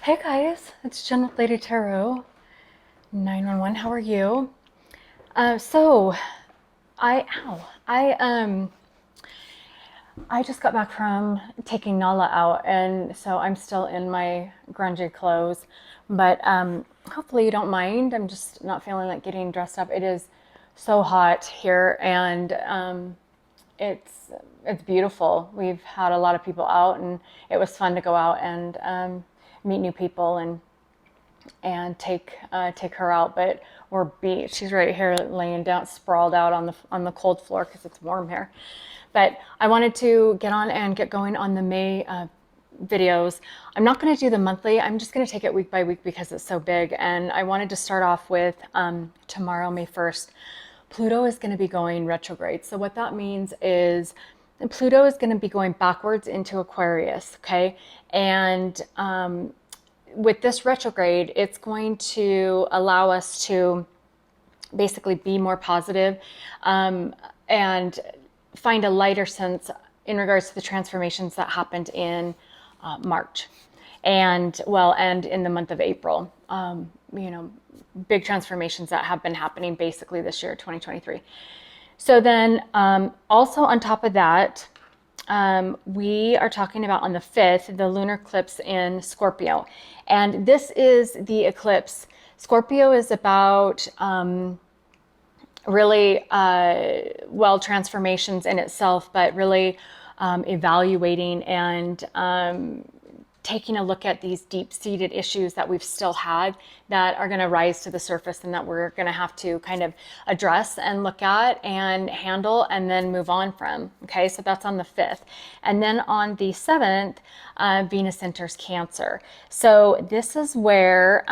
Hey guys, it's Jenn with Lady Tarot 911. How are you? So I just got back from taking Nala out, and so I'm still in my grungy clothes. But hopefully you don't mind. I'm just not feeling like getting dressed up. It is so hot here, and it's beautiful. We've had a lot of people out, and it was fun to go out and meet new people and take her out. But we're beat. She's right here laying down, sprawled out on the cold floor because it's warm here. But I wanted to get on and get going on the May videos. I'm not going to do the monthly. I'm just going to take it week by week because it's so big. And I wanted to start off with tomorrow, May 1st. Pluto is going to be going retrograde. So what that means is Pluto is going to be going backwards into Aquarius, okay? And with this retrograde, it's going to allow us to basically be more positive and find a lighter sense in regards to the transformations that happened in March and in the month of April. Big transformations that have been happening basically this year, 2023. So then also on top of that, we are talking about on the 5th, the lunar eclipse in Scorpio. And this is the eclipse. Scorpio is about really, transformations in itself, but really evaluating and taking a look at these deep-seated issues that we've still had that are going to rise to the surface and that we're going to have to kind of address and look at and handle and then move on from. Okay, so that's on the 5th. And then on the 7th, Venus enters Cancer. So this is where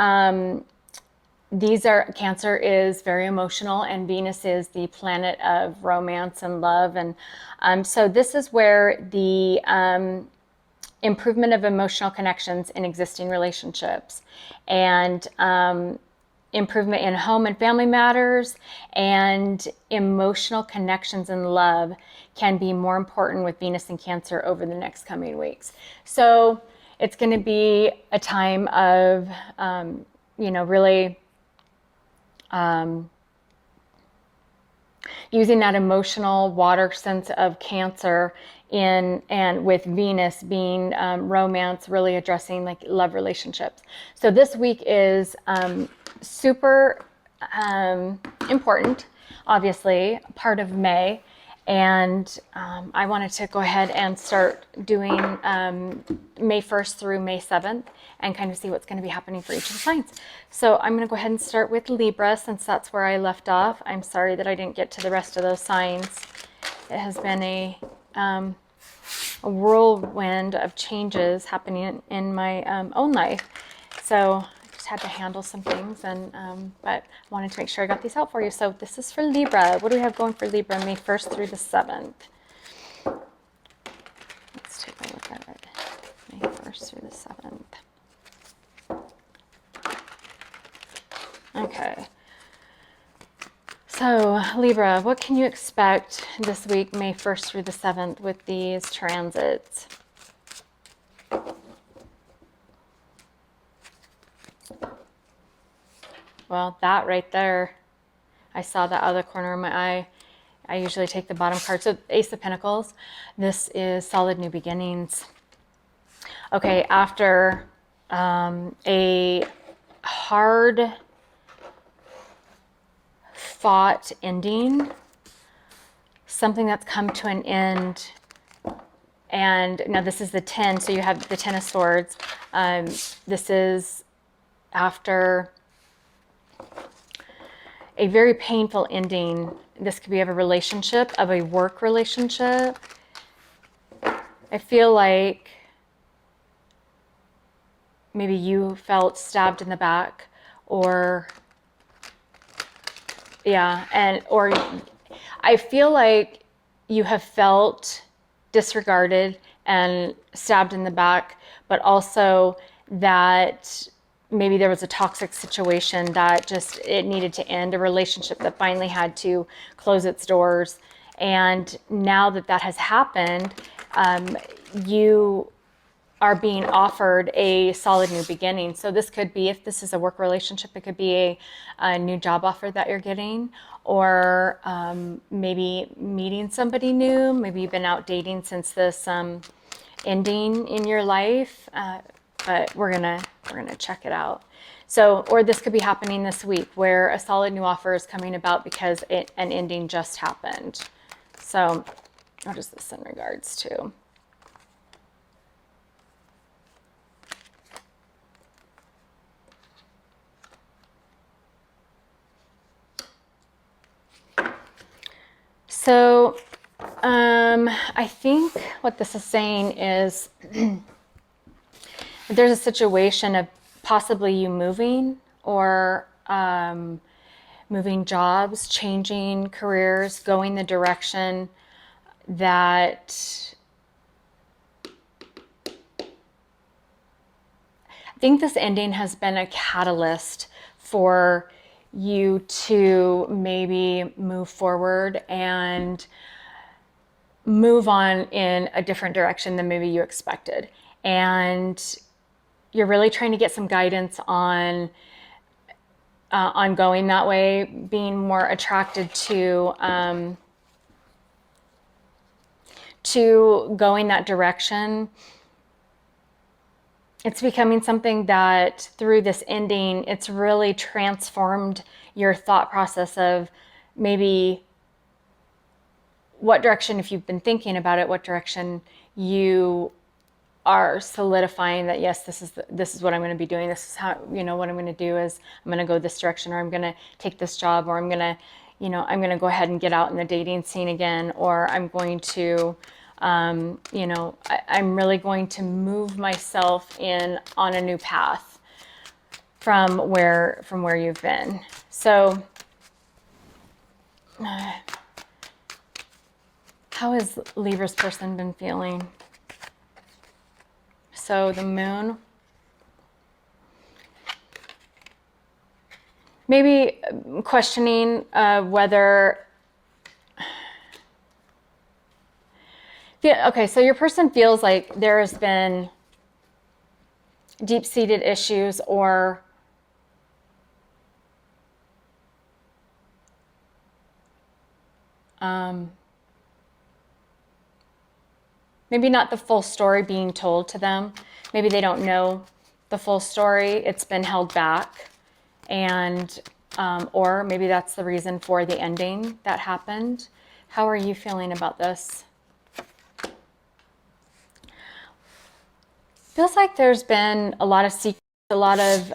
Cancer is very emotional, and Venus is the planet of romance and love. And so this is where the improvement of emotional connections in existing relationships and improvement in home and family matters and emotional connections and love can be more important with Venus and Cancer over the next coming weeks. So it's going to be a time of, really using that emotional water sense of Cancer and with Venus being romance, really addressing like love relationships. So this week is super important, obviously, part of May. And I wanted to go ahead and start doing May 1st through May 7th and kind of see what's going to be happening for each of the signs. So I'm going to go ahead and start with Libra since that's where I left off. I'm sorry that I didn't get to the rest of those signs. It has been a whirlwind of changes happening in my own life. So I just had to handle some things, and but I wanted to make sure I got these out for you. So this is for Libra. What do we have going for Libra, May 1st through the 7th? Let's take a look at it. May 1st through the 7th. Okay. So Libra, what can you expect this week, May 1st through the 7th, with these transits? Well, that right there, I saw that out of the corner of my eye. I usually take the bottom card. So Ace of Pentacles, this is solid new beginnings. Okay, after a hard fought ending, something that's come to an end. And now this is the 10, so you have the 10 of Swords. This is after a very painful ending. This could be of a relationship, of a work relationship. I feel like maybe you felt stabbed in the back, or or I feel like you have felt disregarded and stabbed in the back, but also that maybe there was a toxic situation that just, it needed to end, a relationship that finally had to close its doors. And now that that has happened, you are being offered a solid new beginning. So this could be, if this is a work relationship, it could be a new job offer that you're getting, or maybe meeting somebody new. Maybe you've been out dating since this ending in your life, but we're gonna check it out. So, or this could be happening this week, where a solid new offer is coming about because an ending just happened. So what is this in regards to? So I think what this is saying is there's a situation of possibly you moving, or moving jobs, changing careers, going the direction that I think this ending has been a catalyst for you to maybe move forward and move on in a different direction than maybe you expected. And you're really trying to get some guidance on going that way, being more attracted to going that direction. It's becoming something that through this ending, it's really transformed your thought process of maybe what direction, if you've been thinking about it, what direction you are solidifying that, yes, this is what I'm going to be doing. This is how, what I'm going to do is I'm going to go this direction, or I'm going to take this job, or I'm going to go ahead and get out in the dating scene again, or I'm going to, I'm really going to move myself on a new path from where you've been. So how has Libra's person been feeling? So the moon, maybe questioning whether, okay, so your person feels like there has been deep-seated issues, or maybe not the full story being told to them. Maybe they don't know the full story. It's been held back. And, or maybe that's the reason for the ending that happened. How are you feeling about this? Feels like there's been a lot of secrets, a lot of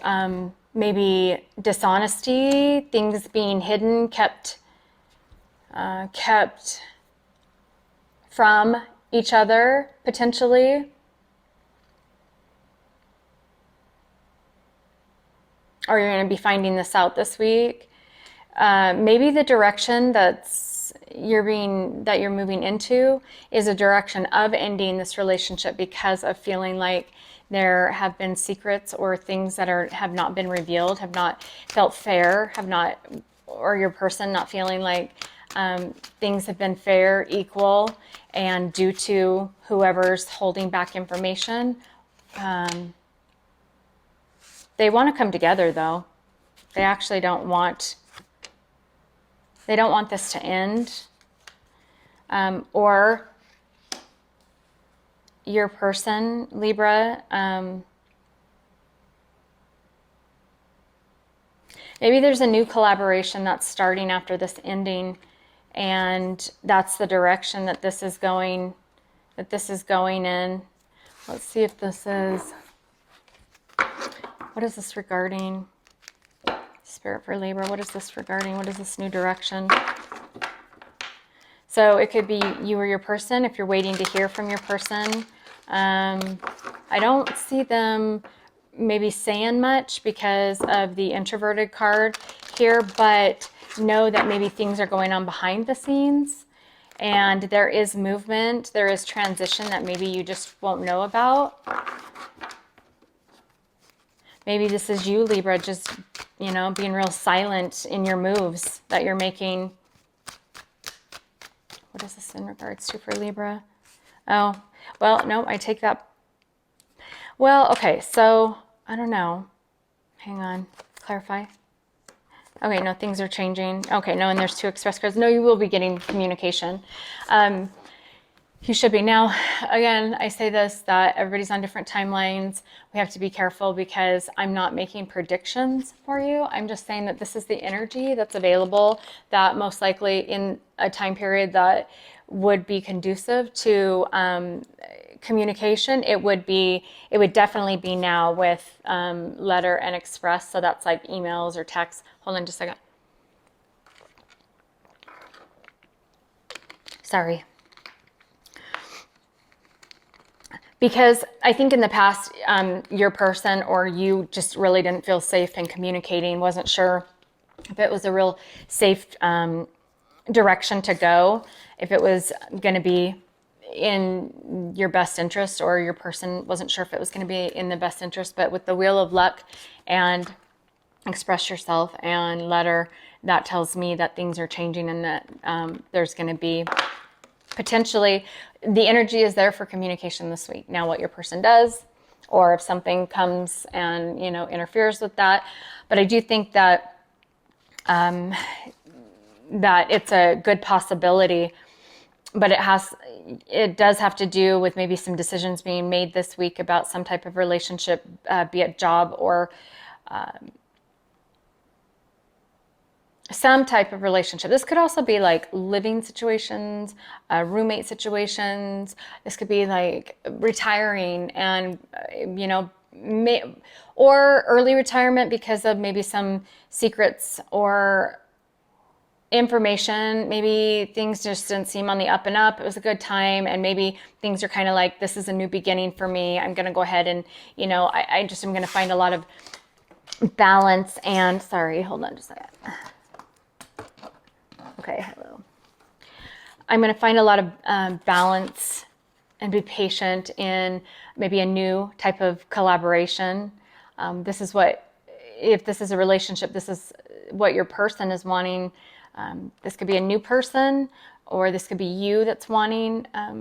maybe dishonesty, things being hidden, kept from each other, potentially. Or you're going to be finding this out this week. Maybe the direction that you're moving into is a direction of ending this relationship because of feeling like there have been secrets or things that have not been revealed, have not felt fair, or your person not feeling like things have been fair, equal, and due to whoever's holding back information. They want to come together, though. They actually don't want this to end. Or your person, Libra, maybe there's a new collaboration that's starting after this ending, and that's the direction that this is going in. Let's see if this is, what is this regarding? Spirit for Libra, what is this regarding? What is this new direction? So it could be you or your person, if you're waiting to hear from your person. I don't see them maybe saying much because of the introverted card here, but know that maybe things are going on behind the scenes, and there is movement, there is transition that maybe you just won't know about. Maybe this is you, Libra, just, being real silent in your moves that you're making. What is this in regards to for Libra? Oh, well, no, I take that Well, okay, so I don't know. Hang on, clarify. Okay, no, things are changing. Okay, no, and there's 2 express cards. No, you will be getting communication. You should be. Now, again, I say this, that everybody's on different timelines. We have to be careful because I'm not making predictions for you. I'm just saying that this is the energy that's available, that most likely in a time period that would be conducive to communication, it would definitely be now with letter and express. So that's like emails or texts. Hold on just a second. Sorry. Because I think in the past, your person or you just really didn't feel safe in communicating, wasn't sure if it was a real safe direction to go, if it was going to be in your best interest, or your person wasn't sure if it was going to be in the best interest. But with the Wheel of Luck and express yourself and letter, that tells me that things are changing and that there's going to be potentially, the energy is there for communication this week. Now, what your person does, or if something comes and, you know, interferes with that. But I do think that that it's a good possibility, but it does have to do with maybe some decisions being made this week about some type of relationship, be it job or some type of relationship. This could also be like living situations, roommate situations. This could be like retiring and, you know, or early retirement because of maybe some secrets or information. Maybe things just didn't seem on the up and up. It was a good time, and maybe things are kind of like, this is a new beginning for me. I'm going to go ahead and, you know, I just am going to find a lot of balance. And sorry, hold on just a second. Okay, hello. I'm going to find a lot of balance and be patient in maybe a new type of collaboration. This is what, if this is a relationship, this is what your person is wanting. This could be a new person, or this could be you that's wanting a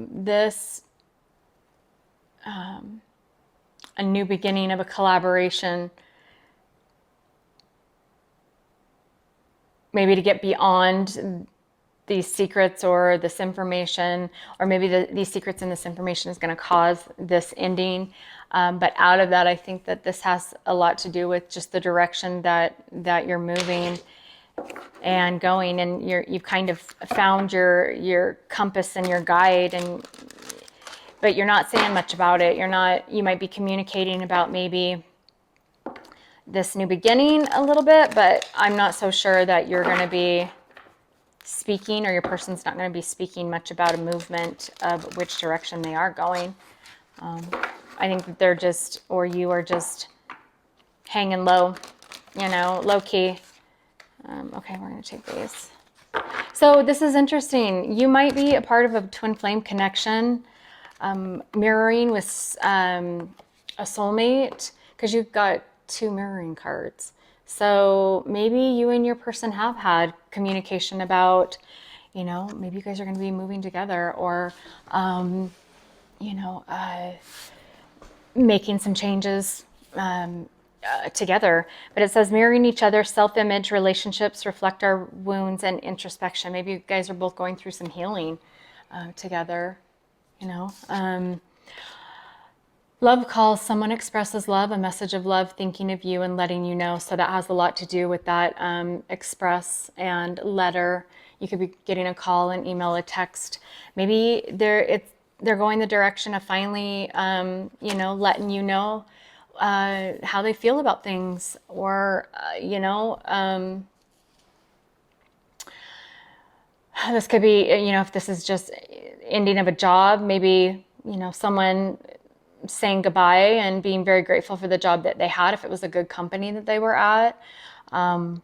new beginning of a collaboration. Maybe to get beyond these secrets or this information, or maybe these secrets and this information is going to cause this ending. But out of that, I think that this has a lot to do with just the direction that you're moving and going, and you've kind of found your compass and your guide, but you're not saying much about it. You might be communicating about maybe this new beginning a little bit, but I'm not so sure that you're going to be speaking, or your person's not going to be speaking much about a movement of which direction they are going. I think that they're just, or you are just hanging low, you know, low key. Okay, we're going to take these. So this is interesting. You might be a part of a twin flame connection, mirroring with a soulmate, because you've got 2 mirroring cards. So maybe you and your person have had communication about, you know, maybe you guys are going to be moving together, or, you know, making some changes together. But it says mirroring each other, self-image, relationships reflect our wounds, and introspection. Maybe you guys are both going through some healing together, you know. Love calls, someone expresses love, a message of love, thinking of you and letting you know. So that has a lot to do with that express and letter. You could be getting a call, an email, a text. Maybe they're going the direction of finally, you know, letting you know how they feel about things, or, you know, this could be, you know, if this is just ending of a job, maybe, you know, someone saying goodbye and being very grateful for the job that they had, if it was a good company that they were at. I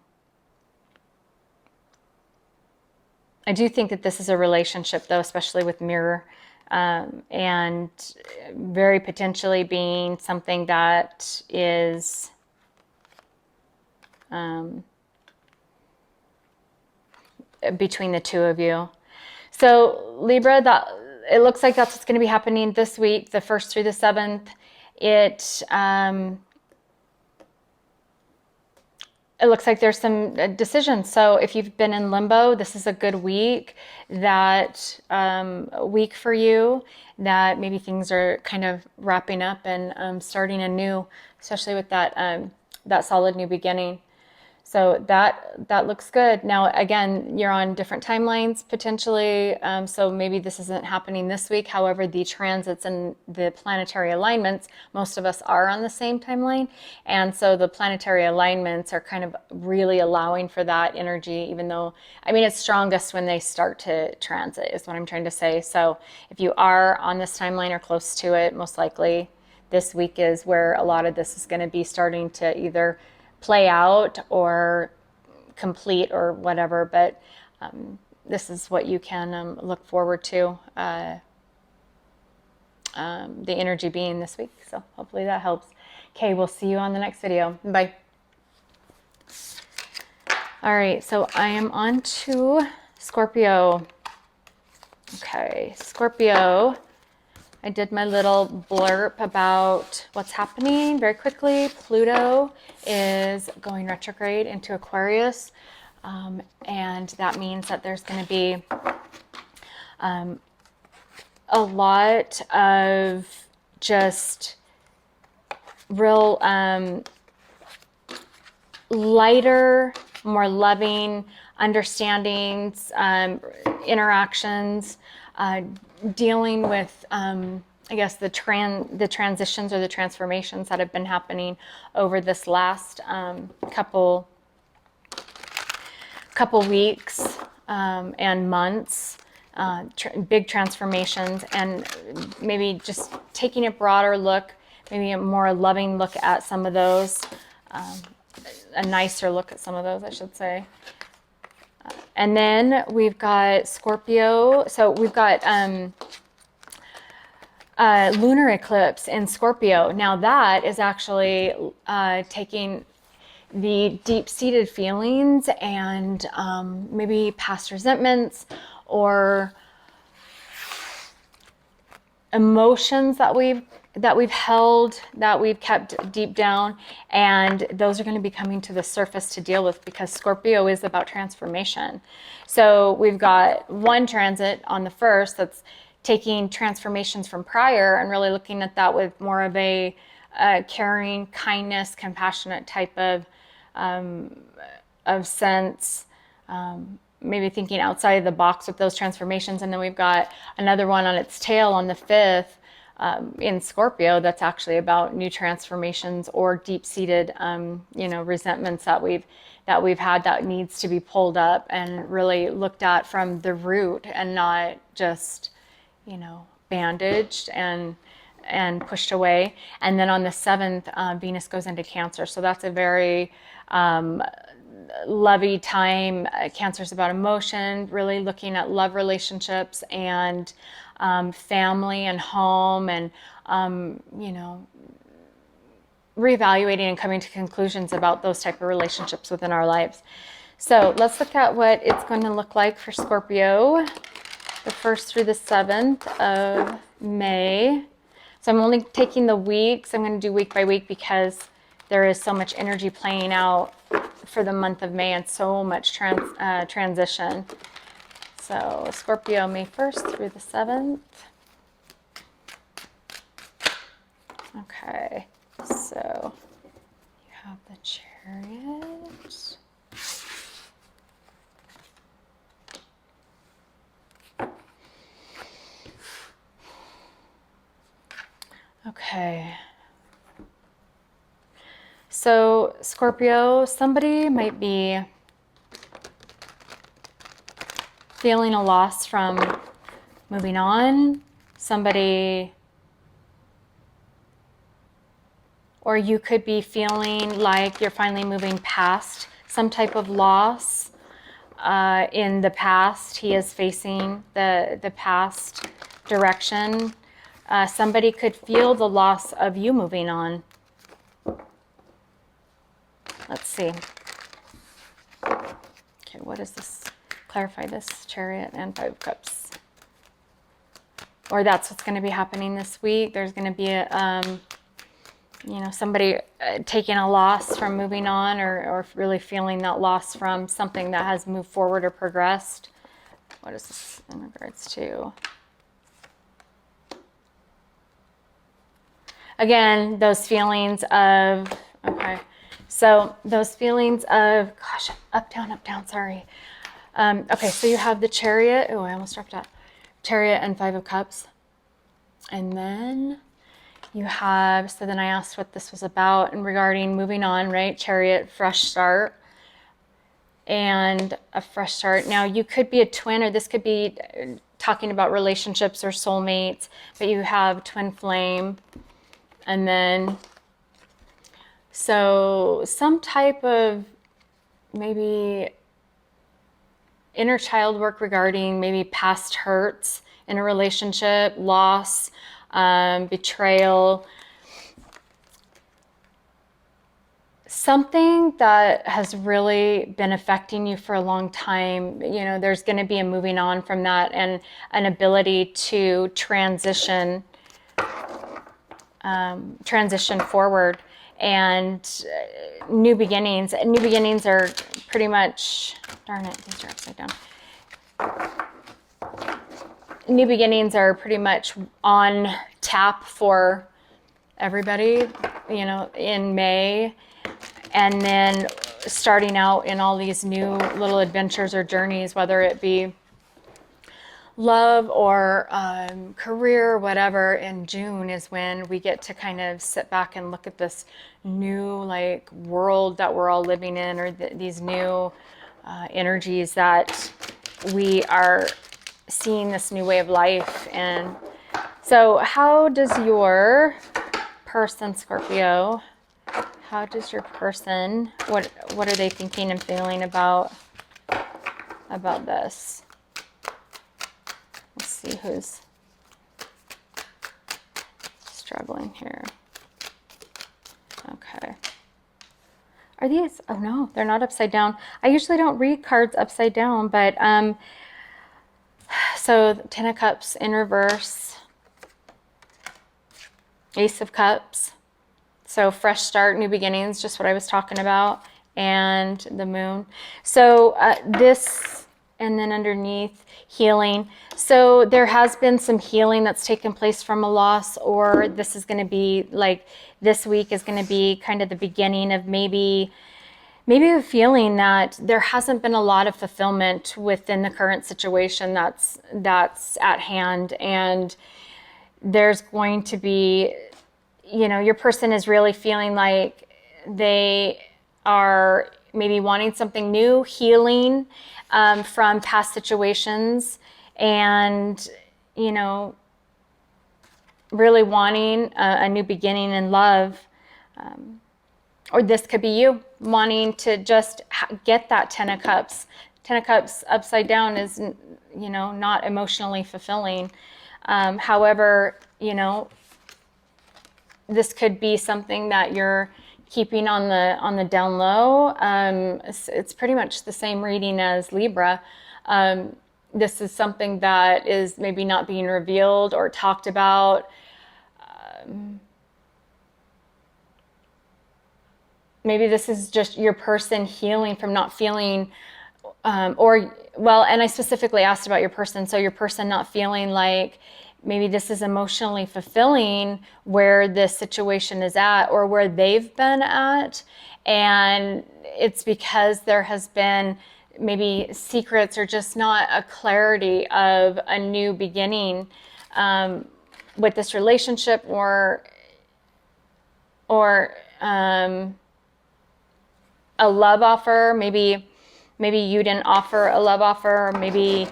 do think that this is a relationship, though, especially with mirror, and very potentially being something that is between the 2 of you. So Libra, it looks like that's what's going to be happening this week, the 1st through the 7th, it looks like there's some decisions. So if you've been in limbo, this is a good week, that week for you, that maybe things are kind of wrapping up and starting anew, especially with that solid new beginning. So that looks good. Now, again, you're on different timelines potentially. So maybe this isn't happening this week. However, the transits and the planetary alignments, most of us are on the same timeline. And so the planetary alignments are kind of really allowing for that energy, even though, I mean, it's strongest when they start to transit is what I'm trying to say. So if you are on this timeline or close to it, most likely this week is where a lot of this is going to be starting to either play out or complete or whatever, but this is what you can look forward to, the energy being this week. So hopefully that helps. Okay, we'll see you on the next video. Bye. All right, so I am on to Scorpio. Okay, Scorpio. I did my little blurb about what's happening very quickly. Pluto is going retrograde into Aquarius, and that means that there's going to be a lot of just real lighter, more loving understandings, interactions, dealing with, I guess, the transitions or the transformations that have been happening over this last couple weeks and months. Big transformations, and maybe just taking a broader look, maybe a more loving look at some of those, a nicer look at some of those, I should say. And then we've got Scorpio. So we've got lunar eclipse in Scorpio. Now that is actually taking the deep-seated feelings and maybe past resentments or emotions that we've held, that we've kept deep down, and those are going to be coming to the surface to deal with, because Scorpio is about transformation. So we've got one transit on the 1st that's taking transformations from prior and really looking at that with more of a caring, kindness, compassionate type of sense, maybe thinking outside of the box with those transformations. And then we've got another one on its tail on the 5th, in Scorpio, that's actually about new transformations or deep-seated, resentments that we've had that needs to be pulled up and really looked at from the root, and not just, bandaged and pushed away. And then on the 7th, Venus goes into Cancer, so that's a very lovey time. Cancer's about emotion, really looking at love relationships and family and home, and reevaluating and coming to conclusions about those type of relationships within our lives. So let's look at what it's going to look like for Scorpio, the 1st through the 7th of May. So I'm only taking the weeks. I'm going to do week by week because there is so much energy playing out for the month of May and so much transition. So Scorpio, May 1st through the 7th. Okay, so you have the Chariot. Okay. So Scorpio, somebody might be feeling a loss from moving on, or you could be feeling like you're finally moving past some type of loss in the past. He is facing the past direction. Somebody could feel the loss of you moving on. Let's see. Okay, what is this? Clarify this, Chariot and 5 of Cups. Or that's what's going to be happening this week. There's going to be you know, somebody taking a loss from moving on, or really feeling that loss from something that has moved forward or progressed. What is this in regards to? Again, those feelings of, okay, so those feelings of, gosh, up, down, sorry. Okay, so you have the Chariot. Oh, I almost dropped out. Chariot and Five of Cups. And then you have, so then I asked what this was about and regarding moving on, right? Chariot, fresh start, and a fresh start. Now, you could be a twin, or this could be talking about relationships or soulmates, but you have twin flame. And then, so some type of maybe inner child work regarding maybe past hurts in a relationship, loss, betrayal, something that has really been affecting you for a long time. You know, there's going to be a moving on from that, and an ability to transition forward, and new beginnings. And new beginnings are pretty much, darn it, these are upside down. New beginnings are pretty much on tap for everybody, you know, in May. And then starting out in all these new little adventures or journeys, whether it be love or career, whatever, in June is when we get to kind of sit back and look at this new like world that we're all living in, or these new energies that we are seeing, this new way of life. And so how does your person, Scorpio, how does your person, what are they thinking and feeling about this? Let's see who's struggling here. Okay. Are these, oh no, they're not upside down. I usually don't read cards upside down, but so Ten of Cups in reverse, Ace of Cups. So fresh start, new beginnings, just what I was talking about, and the Moon. So this, and then underneath, healing. So there has been some healing that's taken place from a loss, or this is going to be like, this week is going to be kind of the beginning of maybe a feeling that there hasn't been a lot of fulfillment within the current situation that's at hand. And there's going to be, you know, your person is really feeling like they are maybe wanting something new, healing from past situations, and, you know, really wanting a new beginning in love. Or this could be you wanting to just get that Ten of Cups. Ten of Cups upside down is, you know, not emotionally fulfilling. However, you know, this could be something that you're keeping on the down low. It's pretty much the same reading as Libra. This is something that is maybe not being revealed or talked about. Maybe this is just your person healing from not feeling, and I specifically asked about your person. So your person not feeling like maybe this is emotionally fulfilling where this situation is at, or where they've been at. And it's because there has been maybe secrets, or just not a clarity of a new beginning with this relationship, or a love offer. Maybe you didn't offer a love offer, or maybe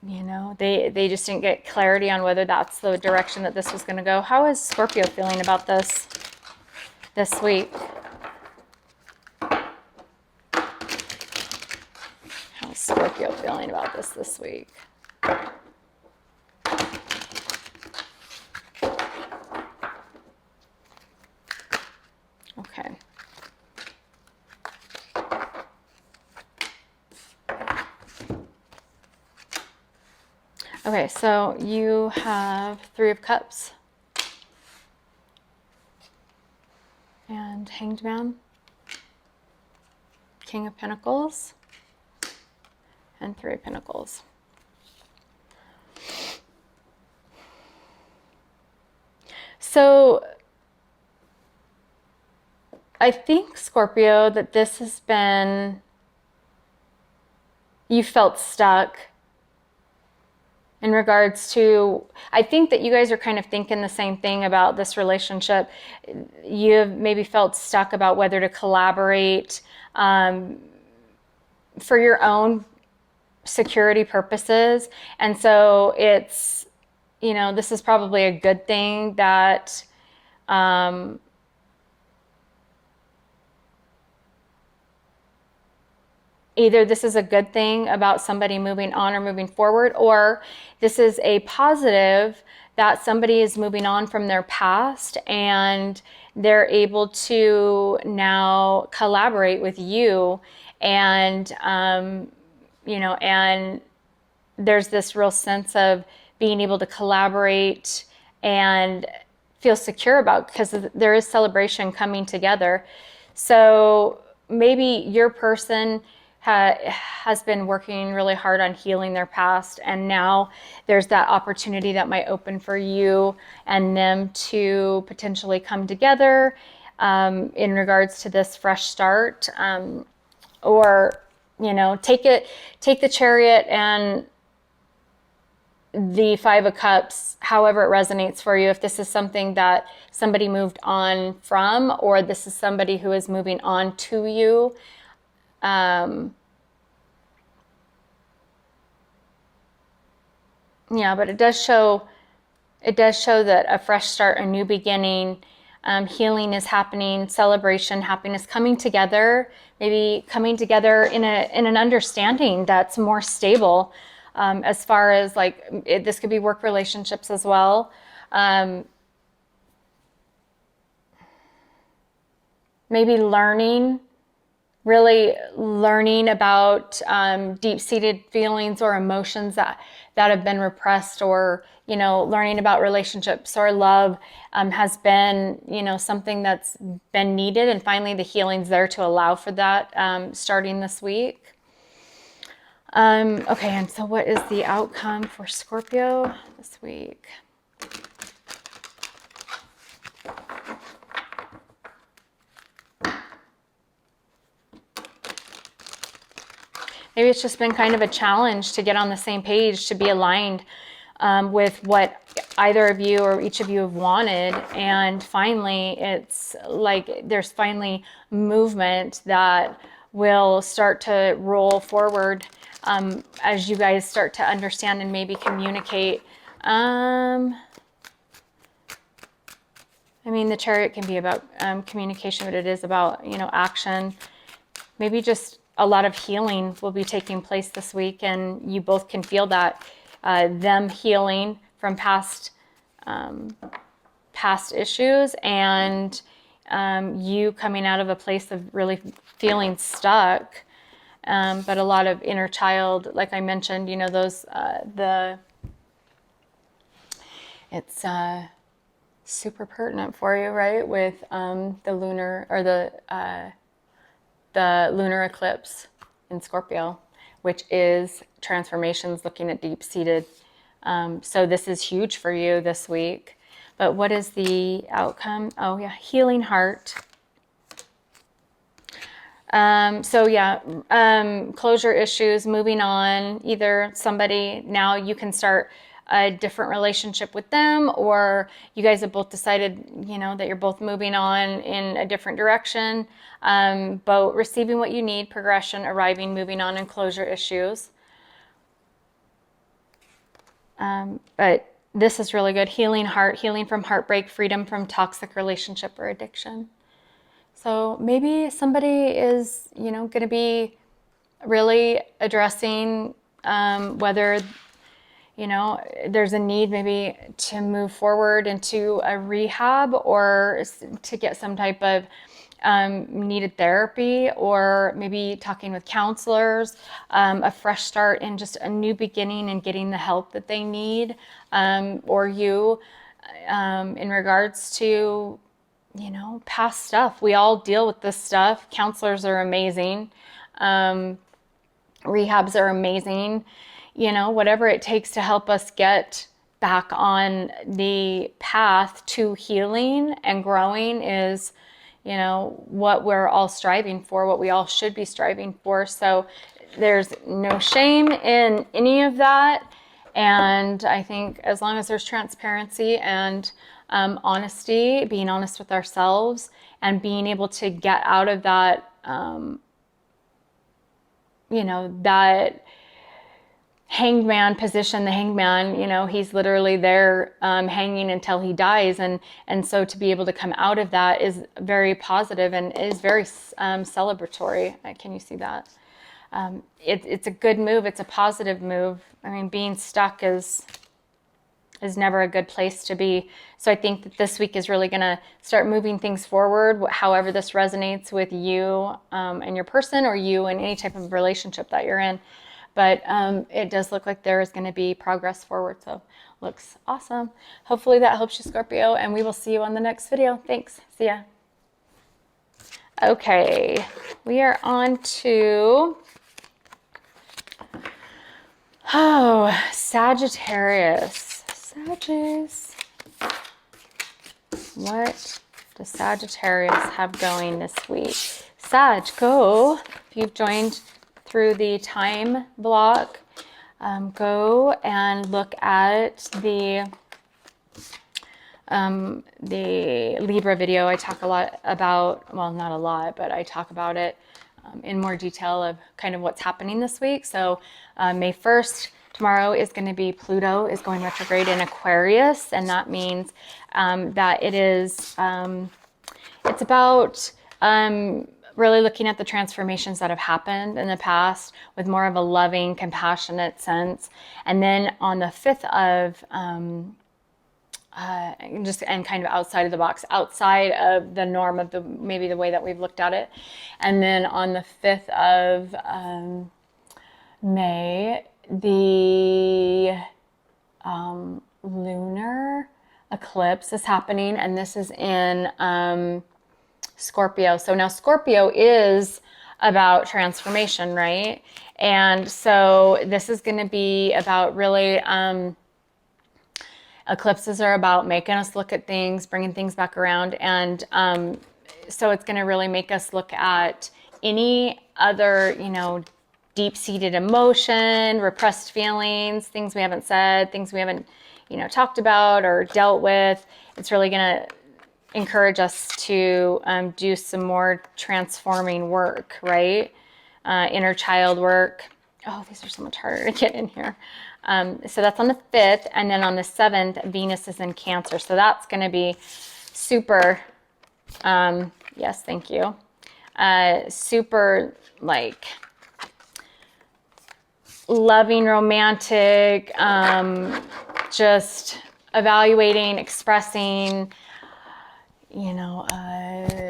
you know, they just didn't get clarity on whether that's the direction that this was going to go. How is Scorpio feeling about this week? How is Scorpio feeling about this week? Okay. Okay, so you have Three of Cups. and Hanged Man, King of Pentacles, and Three of Pentacles. So I think, Scorpio, that this has been, you felt stuck in regards to, I think that you guys are kind of thinking the same thing about this relationship. You've maybe felt stuck about whether to collaborate for your own security purposes. And so it's, you know, this is probably a good thing that either this is a good thing about somebody moving on or moving forward, or this is a positive that somebody is moving on from their past and they're able to now collaborate with you. And, you know, and there's this real sense of being able to collaborate and feel secure about, because there is celebration coming together. So maybe your person has been working really hard on healing their past, and now there's that opportunity that might open for you and them to potentially come together in regards to this fresh start, or, you know, take the Chariot and the Five of Cups, however it resonates for you. If this is something that somebody moved on from, or this is somebody who is moving on to you, yeah, but it does show that a fresh start, a new beginning, healing is happening, celebration, happiness, coming together, maybe coming together in an understanding that's more stable, as far as like, this could be work relationships as well. Maybe really learning about deep-seated feelings or emotions that have been repressed, or, you know, learning about relationships or love has been, you know, something that's been needed, and finally the healing's there to allow for that, starting this week. Okay, and so what is the outcome for Scorpio this week? Maybe it's just been kind of a challenge to get on the same page, to be aligned with what either of you or each of you have wanted. And finally, it's like there's finally movement that will start to roll forward as you guys start to understand and maybe communicate. I mean, the Chariot can be about communication, but it is about, you know, action. Maybe just a lot of healing will be taking place this week, and you both can feel that, them healing from past issues, and you coming out of a place of really feeling stuck, but a lot of inner child, like I mentioned, you know, those it's super pertinent for you, right, with the lunar, or the lunar eclipse in Scorpio, which is transformations, looking at deep-seated. So this is huge for you this week. But what is the outcome? Oh yeah, healing heart. So yeah, closure issues, moving on. Either somebody, now you can start a different relationship with them, or you guys have both decided, you know, that you're both moving on in a different direction. But receiving what you need, progression, arriving, moving on, and closure issues. But this is really good. Healing heart, healing from heartbreak, freedom from toxic relationship or addiction. So maybe somebody is, you know, going to be really addressing whether, you know, there's a need maybe to move forward into a rehab, or to get some type of needed therapy, or maybe talking with counselors, a fresh start and just a new beginning and getting the help that they need, or you in regards to you know, past stuff. We all deal with this stuff. Counselors are amazing. Rehabs are amazing. You know, whatever it takes to help us get back on the path to healing and growing is, you know, what we're all striving for, what we all should be striving for. So there's no shame in any of that. And I think as long as there's transparency and honesty, being honest with ourselves and being able to get out of that, you know, that hangman position. The hangman, you know, he's literally there hanging until he dies. And so to be able to come out of that is very positive and is very celebratory. Can you see that? It's a good move. It's a positive move. I mean, being stuck is never a good place to be. So I think that this week is really going to start moving things forward, however this resonates with you and your person, or you and any type of relationship that you're in. But it does look like there is going to be progress forward. So looks awesome. Hopefully that helps you, Scorpio, and we will see you on the next video. Thanks. See ya. Okay, we are on to Sagittarius. Sagittarius. What does Sagittarius have going this week? Sag, go. If you've joined through the time block, go and look at the Libra video. I talk a lot about, well, not a lot, but I talk about it in more detail of kind of what's happening this week. So May 1st, tomorrow is going to be Pluto is going retrograde in Aquarius, and that means that it is, it's about really looking at the transformations that have happened in the past with more of a loving, compassionate sense. And then on the 5th of, and kind of outside of the box, outside of the norm of maybe the way that we've looked at it. And then on the 5th of May, the lunar eclipse is happening, and this is in Scorpio. So now Scorpio is about transformation, right? And so this is going to be about really, eclipses are about making us look at things, bringing things back around. And so it's going to really make us look at any other, you know, deep-seated emotion, repressed feelings, things we haven't said, things we haven't, you know, talked about or dealt with. It's really going to encourage us to do some more transforming work, right? Inner child work. Oh, these are so much harder to get in here. So that's on the 5th, and then on the 7th, Venus is in Cancer. So that's going to be super, yes, thank you. Super, like, loving, romantic, just evaluating, expressing, you know,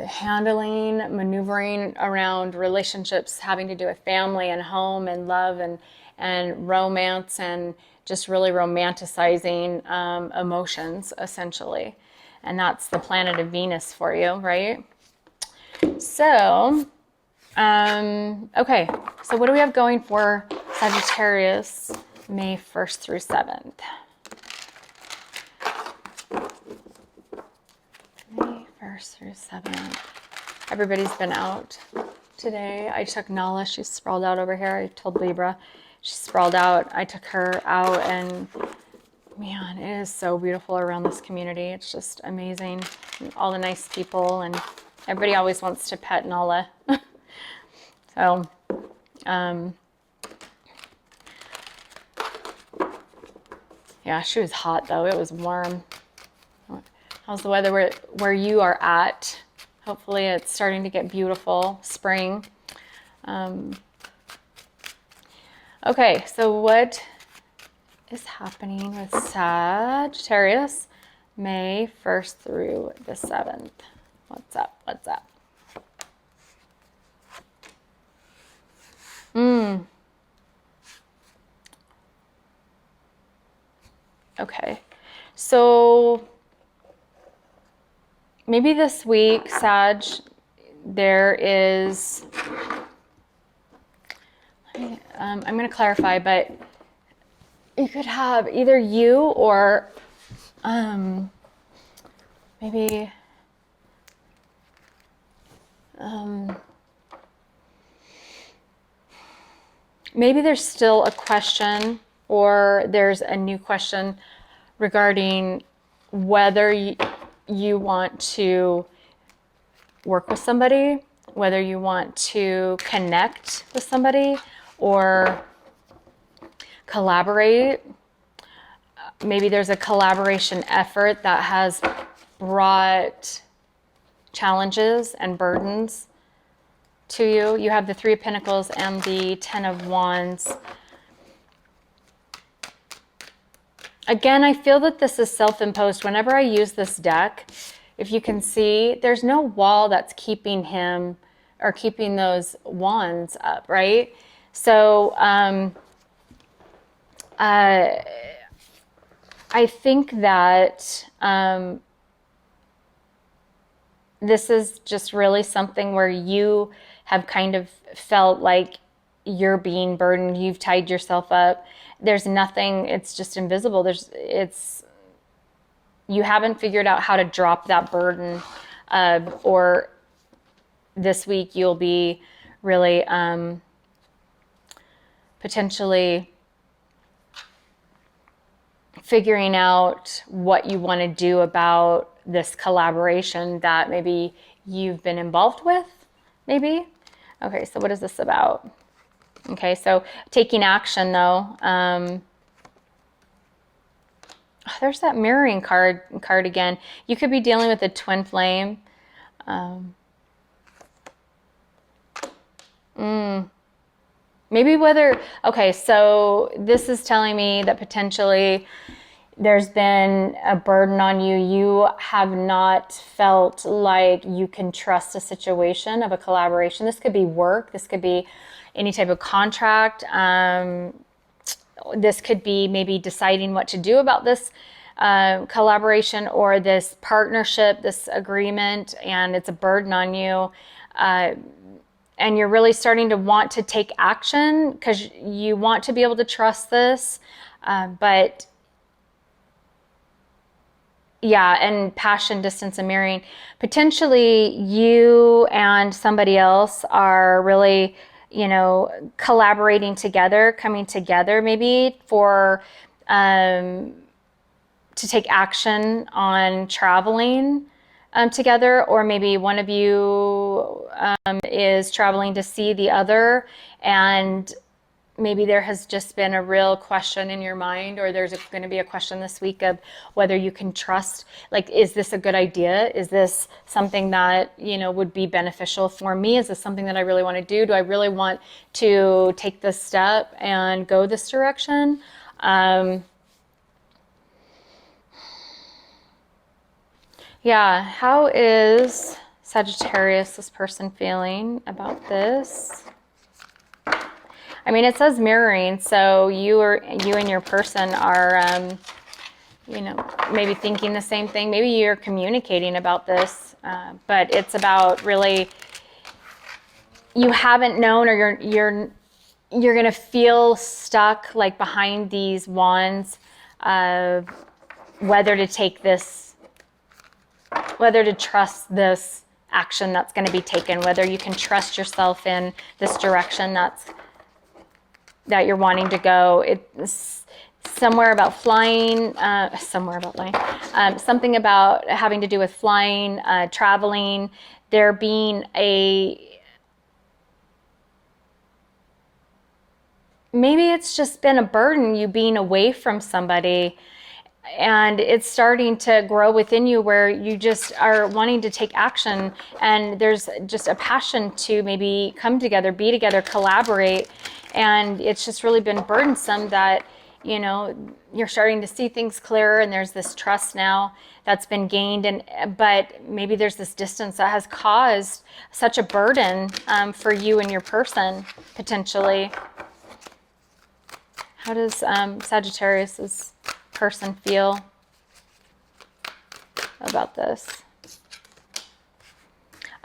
handling, maneuvering around relationships having to do with family and home and love and romance, and just really romanticizing emotions, essentially. And that's the planet of Venus for you, right? So, okay. So what do we have going for Sagittarius May 1st through 7th? May 1st through 7th. Everybody's been out today. I took Nala. She's sprawled out over here. I told Libra. She's sprawled out. I took her out, and man, it is so beautiful around this community. It's just amazing. All the nice people, and everybody always wants to pet Nala. So, yeah, she was hot though. It was warm. How's the weather where you are at? Hopefully it's starting to get beautiful. Spring. Okay, so what is happening with Sagittarius May 1st through the 7th? What's up? What's up? Okay, so maybe this week, Sag, there is, I'm going to clarify, but you could have either you or maybe maybe there's still a question, or there's a new question regarding whether you want to work with somebody, whether you want to connect with somebody or collaborate. Maybe there's a collaboration effort that has brought challenges and burdens to you. You have the Three of Pentacles and the Ten of Wands. Again, I feel that this is self-imposed. Whenever I use this deck, if you can see, there's no wall that's keeping him or keeping those wands up, right? So I think that this is just really something where you have kind of felt like you're being burdened. You've tied yourself up. There's nothing, it's just invisible. You haven't figured out how to drop that burden, or this week you'll be really potentially figuring out what you want to do about this collaboration that maybe you've been involved with, maybe. Okay, so what is this about? Okay, so taking action though. There's that mirroring card again. You could be dealing with a twin flame. Maybe whether, okay, so this is telling me that potentially there's been a burden on you. You have not felt like you can trust a situation of a collaboration. This could be work. This could be any type of contract. This could be maybe deciding what to do about this collaboration or this partnership, this agreement, and it's a burden on you. And you're really starting to want to take action because you want to be able to trust this. But yeah, and passion, distance, and mirroring. Potentially you and somebody else are really, you know, collaborating together, coming together maybe for, to take action on traveling together, or maybe one of you is traveling to see the other, and maybe there has just been a real question in your mind, or there's going to be a question this week of whether you can trust, like, is this a good idea? Is this something that, you know, would be beneficial for me? Is this something that I really want to do? Do I really want to take this step and go this direction? Yeah, how is Sagittarius, this person, feeling about this? I mean, it says mirroring, so you and your person are, you know, maybe thinking the same thing. Maybe you're communicating about this, but it's about really, you haven't known, or you're gonna feel stuck, like behind these wands, of whether to take this, whether to trust this action that's going to be taken, whether you can trust yourself in this direction that you're wanting to go. It's somewhere about flying, something about having to do with flying, traveling, there being maybe it's just been a burden, you being away from somebody, and it's starting to grow within you where you just are wanting to take action, and there's just a passion to maybe come together, be together, collaborate, and it's just really been burdensome that, you know, you're starting to see things clearer, and there's this trust now that's been gained, but maybe there's this distance that has caused such a burden for you and your person, potentially. How does Sagittarius's person feel about this?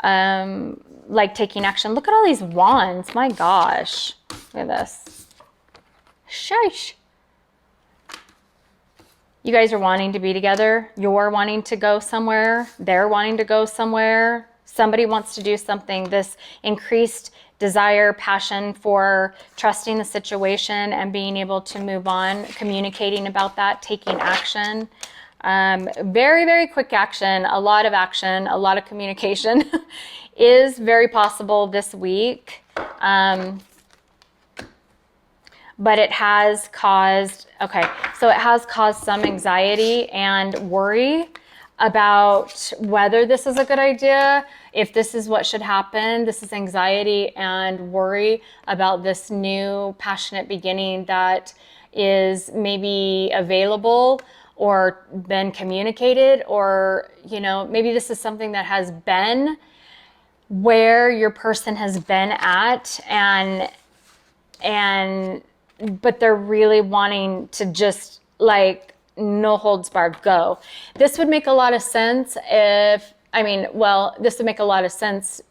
like taking action. Look at all these wands. My gosh. Look at this. Shush. You guys are wanting to be together. You're wanting to go somewhere. They're wanting to go somewhere. Somebody wants to do something. This increased desire, passion for trusting the situation and being able to move on, communicating about that, taking action. Very, very quick action, a lot of communication is very possible this week. But it has caused, so it has caused some anxiety and worry about whether this is a good idea, if this is what should happen. This is anxiety and worry about this new passionate beginning that is maybe available or been communicated, or, you know, maybe this is something that has been where your person has been at, but they're really wanting to just like no holds barred go. This would make a lot of sense this would make a lot of sense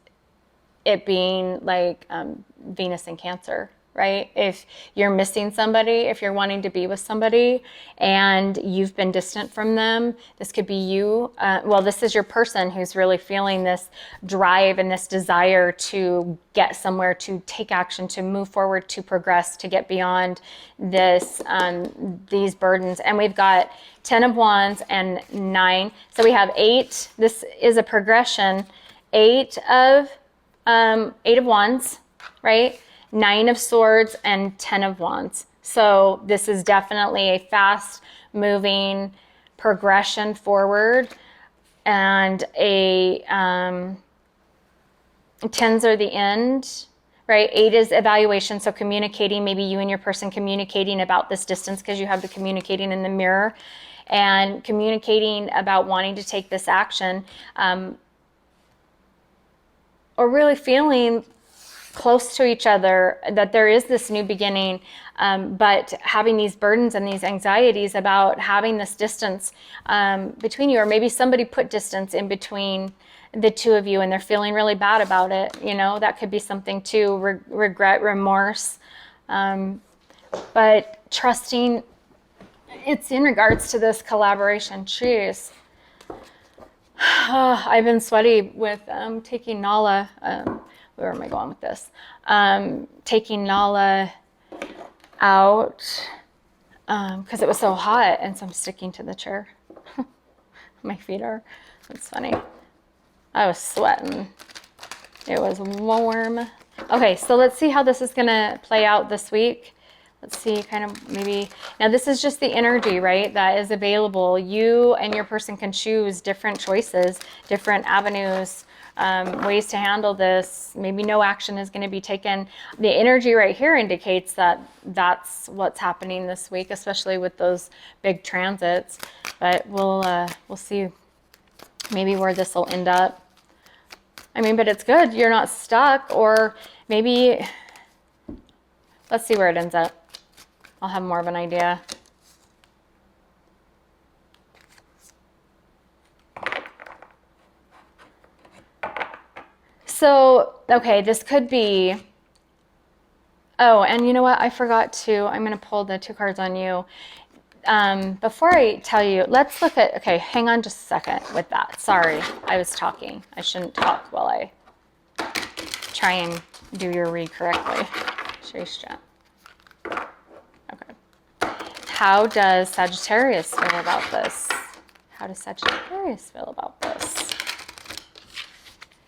it being like Venus in Cancer, right? If you're missing somebody, if you're wanting to be with somebody and you've been distant from them, this could be you. This is your person who's really feeling this drive and this desire to get somewhere, to take action, to move forward, to progress, to get beyond this, these burdens. And we've got 10 of Wands and 9. So we have 8. This is a progression. 8 of Wands, right? 9 of Swords and 10 of Wands. So this is definitely a fast moving progression forward, and a 10s are the end, right? 8 is evaluation. So communicating, maybe you and your person communicating about this distance, because you have the communicating in the mirror, and communicating about wanting to take this action, or really feeling close to each other, that there is this new beginning, but having these burdens and these anxieties about having this distance between you, or maybe somebody put distance in between the two of you and they're feeling really bad about it. You know, that could be something too, regret, remorse, but trusting. It's in regards to this collaboration. Jeez. I've been sweaty with taking Nala. Where am I going with this? Taking Nala out because it was so hot, and so I'm sticking to the chair. My feet are. It's funny. I was sweating. It was warm. Okay, so let's see how this is going to play out this week. Let's see, kind of maybe. Now, this is just the energy, right, that is available. You and your person can choose different choices, different avenues, ways to handle this. Maybe no action is going to be taken. The energy right here indicates that that's what's happening this week, especially with those big transits. But we'll see maybe where this will end up. I mean, but it's good. You're not stuck, or maybe let's see where it ends up. I'll have more of an idea. So, okay, this could be, oh, and you know what? I forgot to, I'm going to pull the 2 cards on you. Before I tell you, let's look at, okay, hang on just a second with that. Sorry, I was talking. I shouldn't talk while I try and do your read correctly. Okay. How does Sagittarius feel about this? How does Sagittarius feel about this?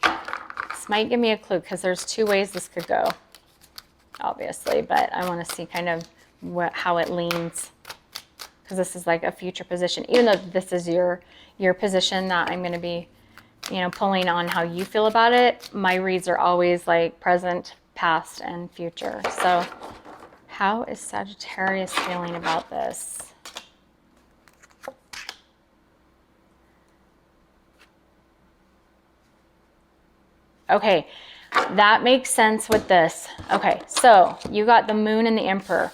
This might give me a clue, because there's 2 ways this could go, obviously, but I want to see kind of how it leans, because this is like a future position. Even though this is your position that I'm going to be, you know, pulling on how you feel about it, my reads are always like present, past, and future. So how is Sagittarius feeling about this? Okay, that makes sense with this. Okay, so you got the Moon and the Emperor.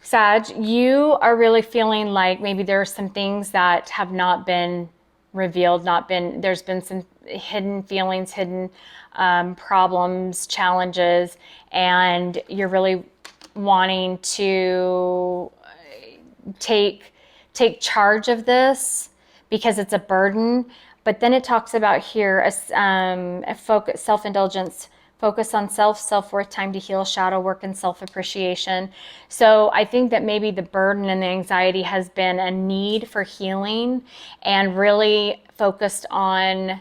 Sag, you are really feeling like maybe there are some things that have not been revealed, there's been hidden feelings, hidden problems, challenges, and you're really wanting to take charge of this because it's a burden. But then it talks about here a focus, self-indulgence, focus on self-worth, time to heal, shadow work, and self-appreciation. So I think that maybe the burden and the anxiety has been a need for healing, and really focused on,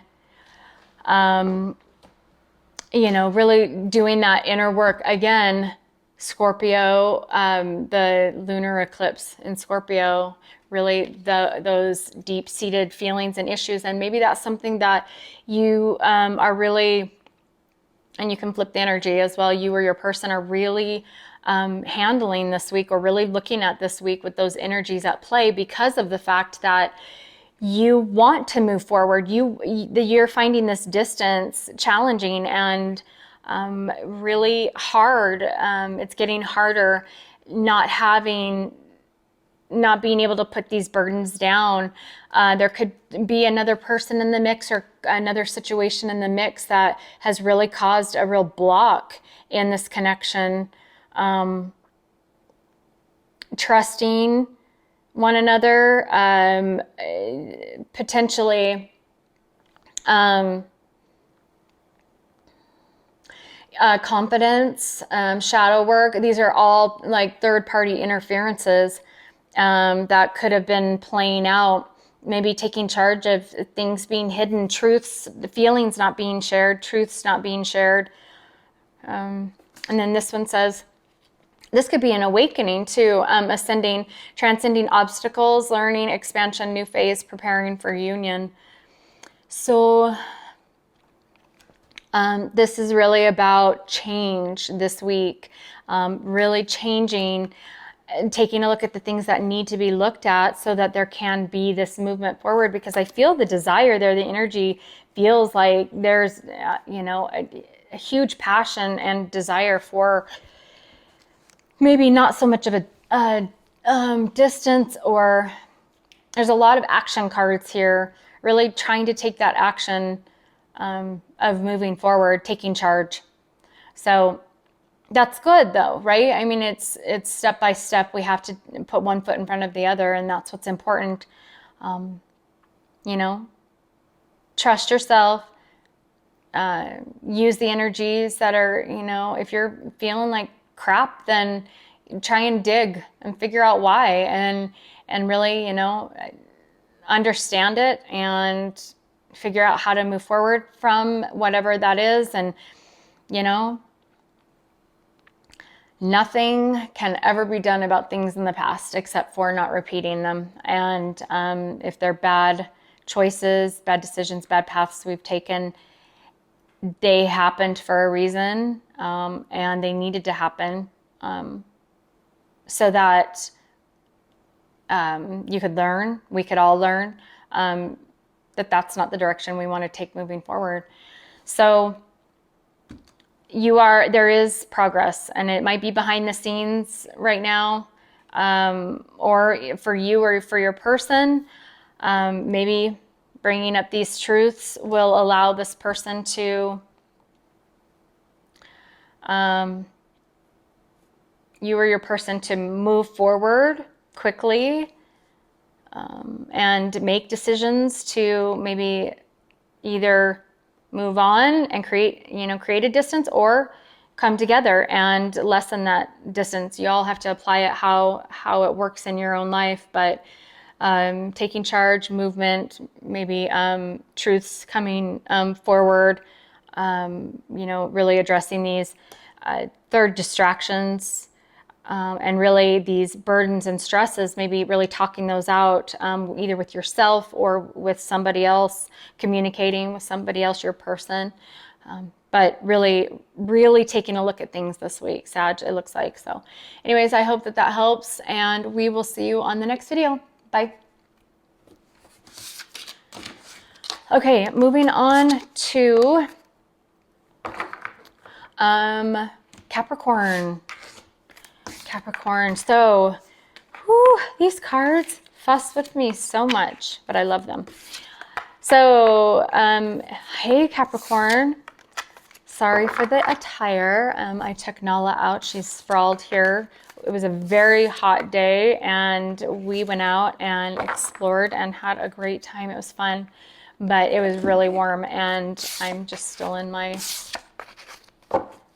really doing that inner work. Again, Scorpio, the lunar eclipse in Scorpio, really those deep-seated feelings and issues. And maybe that's something that you are really, and you can flip the energy as well, you or your person are really handling this week, or really looking at this week with those energies at play, because of the fact that you want to move forward. You're finding this distance challenging and really hard. It's getting harder not being able to put these burdens down. There could be another person in the mix, or another situation in the mix, that has really caused a real block in this connection. Trusting one another, potentially confidence, shadow work. These are all like third-party interferences that could have been playing out. Maybe taking charge of things being hidden, truths, the feelings not being shared, truths not being shared. And then this one says, this could be an awakening too, ascending, transcending obstacles, learning, expansion, new phase, preparing for union. So this is really about change this week, really changing, and taking a look at the things that need to be looked at, so that there can be this movement forward. Because I feel the desire there, the energy feels like there's, a huge passion and desire for maybe not so much of a distance, or there's a lot of action cards here, really trying to take that action of moving forward, taking charge. So that's good though, right? I mean, it's step by step. We have to put one foot in front of the other, and that's what's important. Trust yourself, use the energies that are, if you're feeling like crap, then try and dig and figure out why, and really, understand it and figure out how to move forward from whatever that is. And, nothing can ever be done about things in the past except for not repeating them. And if they're bad choices, bad decisions, bad paths we've taken, they happened for a reason, and they needed to happen so that you could learn, we could all learn that that's not the direction we want to take moving forward. So there is progress, and it might be behind the scenes right now, or for you or for your person. Maybe bringing up these truths will allow this person to, you or your person to move forward quickly, and make decisions to maybe either move on and create a distance, or come together and lessen that distance. You all have to apply it how it works in your own life, but taking charge, movement, maybe truths coming forward, really addressing these third distractions, and really these burdens and stresses, maybe really talking those out, either with yourself or with somebody else, communicating with somebody else, your person. But really, really taking a look at things this week, Sag, it looks like. So anyways, I hope that helps, and we will see you on the next video. Bye. Okay, moving on to Capricorn. So, these cards fuss with me so much, but I love them. So, hey Capricorn. Sorry for the attire. I took Nala out. She's sprawled here. It was a very hot day and we went out and explored and had a great time. It was fun, but it was really warm and I'm just still in my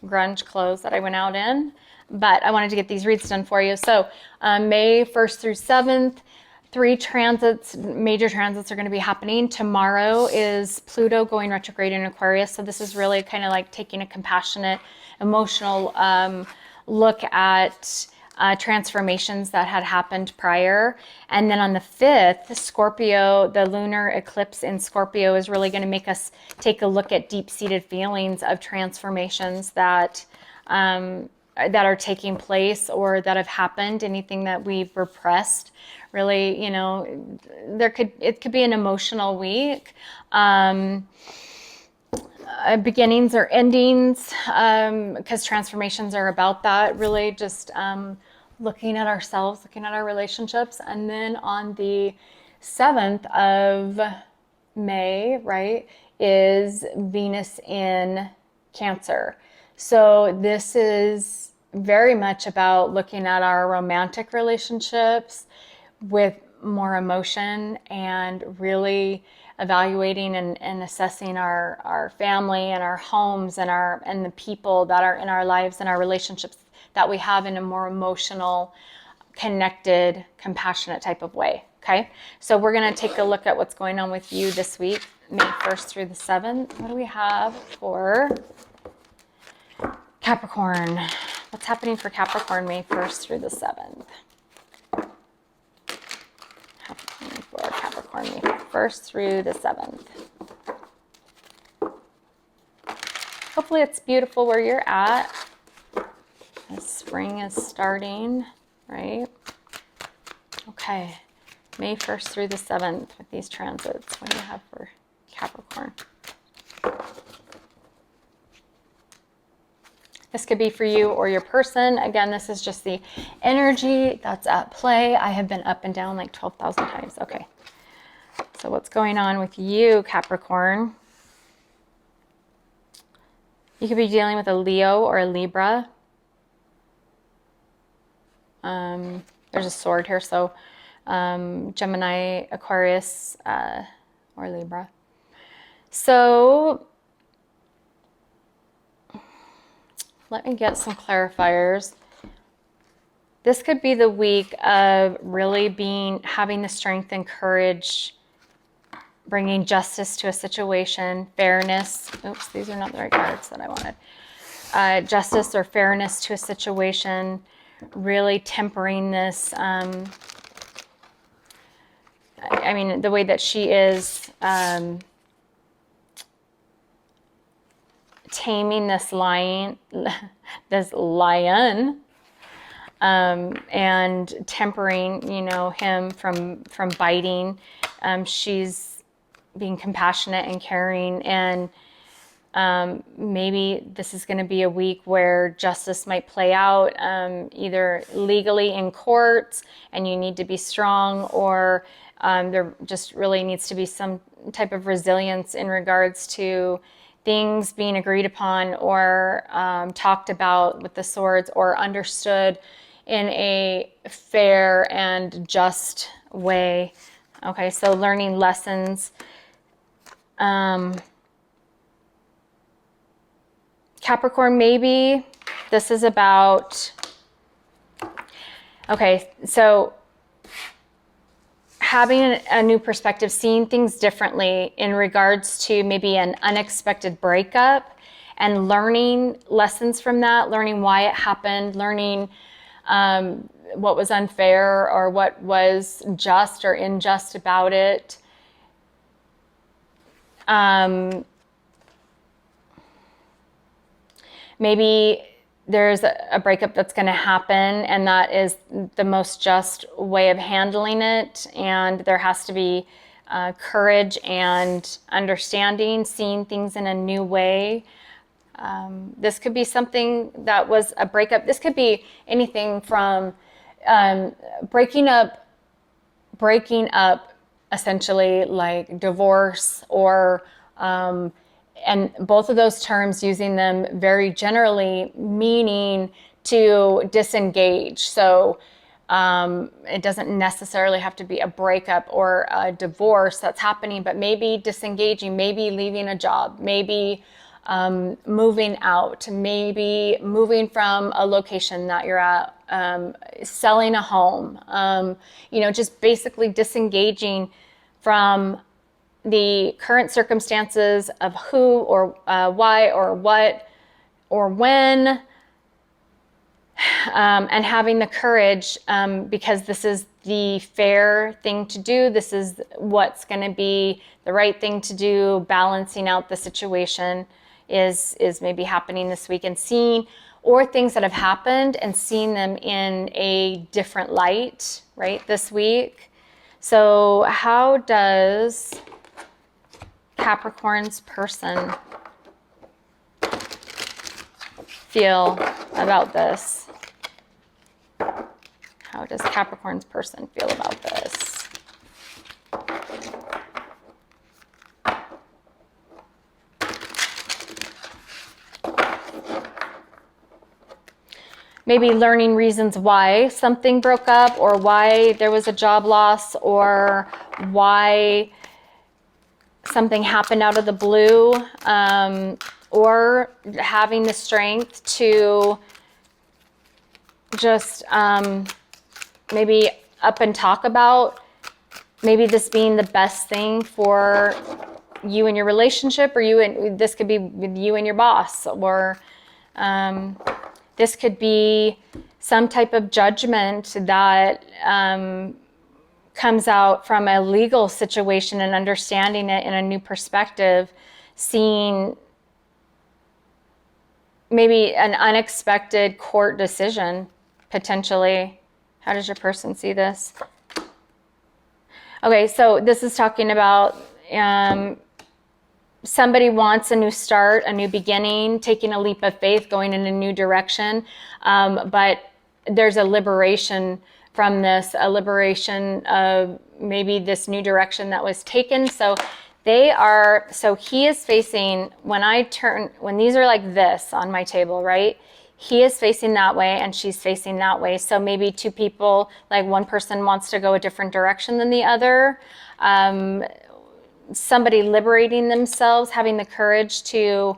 grunge clothes that I went out in. But I wanted to get these reads done for you. So May 1st through 7th, 3 transits, major transits are going to be happening. Tomorrow is Pluto going retrograde in Aquarius. So this is really kind of like taking a compassionate, emotional look at transformations that had happened prior. And then on the 5th, Scorpio, the lunar eclipse in Scorpio is really going to make us take a look at deep-seated feelings of transformations that are taking place or that have happened, anything that we've repressed. Really, you know, it could be an emotional week. Beginnings or endings, because transformations are about that. Really just looking at ourselves, looking at our relationships. And then on the 7th of May, right, is Venus in Cancer. So this is very much about looking at our romantic relationships with more emotion and really evaluating and assessing our family and our homes and the people that are in our lives and our relationships that we have in a more emotional, connected, compassionate type of way. Okay, so we're going to take a look at what's going on with you this week, May 1st through the 7th. What do we have for Capricorn? What's happening for Capricorn May 1st through the 7th? Happening for Capricorn May 1st through the 7th. Hopefully it's beautiful where you're at. The spring is starting, right? Okay, May 1st through the 7th with these transits. What do you have for Capricorn? This could be for you or your person. Again, this is just the energy that's at play. I have been up and down like 12,000 times. Okay. So what's going on with you, Capricorn? You could be dealing with a Leo or a Libra. There's a sword here. So Gemini, Aquarius, or Libra. So let me get some clarifiers. This could be the week of really having the strength and courage, bringing justice to a situation, fairness. Oops, these are not the right cards that I wanted. Justice or fairness to a situation, really tempering this. I mean, the way that she is taming this lion, and tempering, you know, him from biting. She's being compassionate and caring, and maybe this is going to be a week where justice might play out, either legally in courts, and you need to be strong, or there just really needs to be some type of resilience in regards to things being agreed upon or talked about with the swords or understood in a fair and just way. Okay, so learning lessons. Capricorn, maybe this is about, okay, so having a new perspective, seeing things differently in regards to maybe an unexpected breakup and learning lessons from that, learning why it happened, learning what was unfair or what was just or unjust about it. Maybe there's a breakup that's going to happen, and that is the most just way of handling it. And there has to be courage and understanding, seeing things in a new way. This could be something that was a breakup. This could be anything from breaking up essentially like divorce or, and both of those terms, using them very generally, meaning to disengage. So it doesn't necessarily have to be a breakup or a divorce that's happening, but maybe disengaging, maybe leaving a job, maybe moving out, maybe moving from a location that you're at, selling a home, just basically disengaging from the current circumstances of who or why or what or when, and having the courage, because this is the fair thing to do. This is what's going to be the right thing to do. Balancing out the situation is maybe happening this week, and seeing, or things that have happened and seeing them in a different light, right, this week. So how does Capricorn's person feel about this? How does Capricorn's person feel about this? Maybe learning reasons why something broke up, or why there was a job loss, or why something happened out of the blue, or having the strength to just maybe up and talk about maybe this being the best thing for you and your relationship, or this could be with you and your boss, or this could be some type of judgment that comes out from a legal situation, and understanding it in a new perspective, seeing maybe an unexpected court decision, potentially. How does your person see this? Okay, so this is talking about somebody wants a new start, a new beginning, taking a leap of faith, going in a new direction, but there's a liberation from this, a liberation of maybe this new direction that was taken. So he is facing, when these are like this on my table, right? He is facing that way and she's facing that way. So maybe two people, like one person wants to go a different direction than the other. Somebody liberating themselves, having the courage to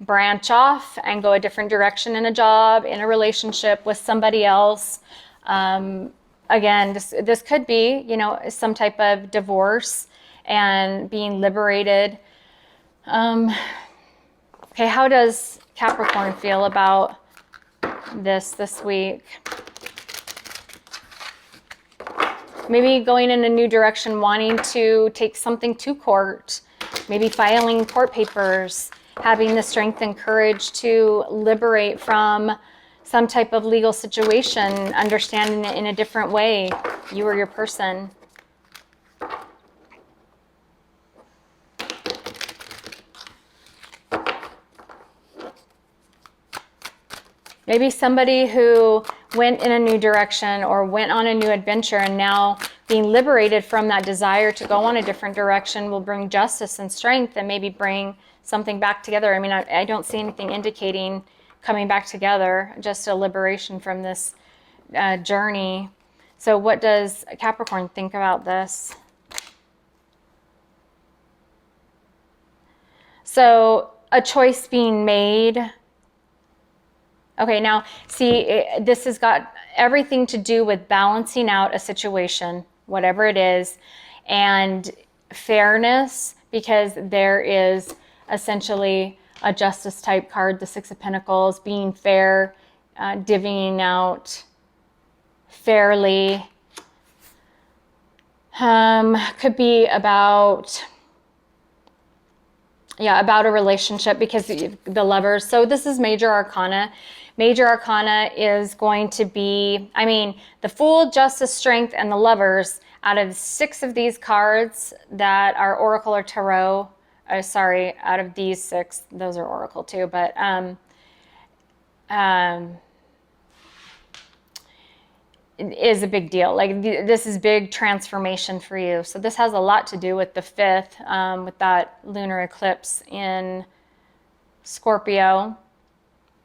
branch off and go a different direction in a job, in a relationship with somebody else. Again, this could be, some type of divorce and being liberated. Okay, how does Capricorn feel about this week? Maybe going in a new direction, wanting to take something to court, maybe filing court papers, having the strength and courage to liberate from some type of legal situation, understanding it in a different way, you or your person. Maybe somebody who went in a new direction or went on a new adventure, and now being liberated from that desire to go on a different direction will bring justice and strength, and maybe bring something back together. I mean, I don't see anything indicating coming back together, just a liberation from this journey. So what does Capricorn think about this? So a choice being made. Okay, now see, this has got everything to do with balancing out a situation, whatever it is, and fairness, because there is essentially a justice type card, the Six of Pentacles, being fair, divvying out fairly. Could be about a relationship, because the Lovers. So this is Major Arcana. Major Arcana is going to be, the Fool, Justice, Strength, and the Lovers. Out of 6 of these cards that are Oracle or Tarot, out of these 6, those are Oracle too, but is a big deal. Like this is big transformation for you. So this has a lot to do with the 5th, with that lunar eclipse in Scorpio.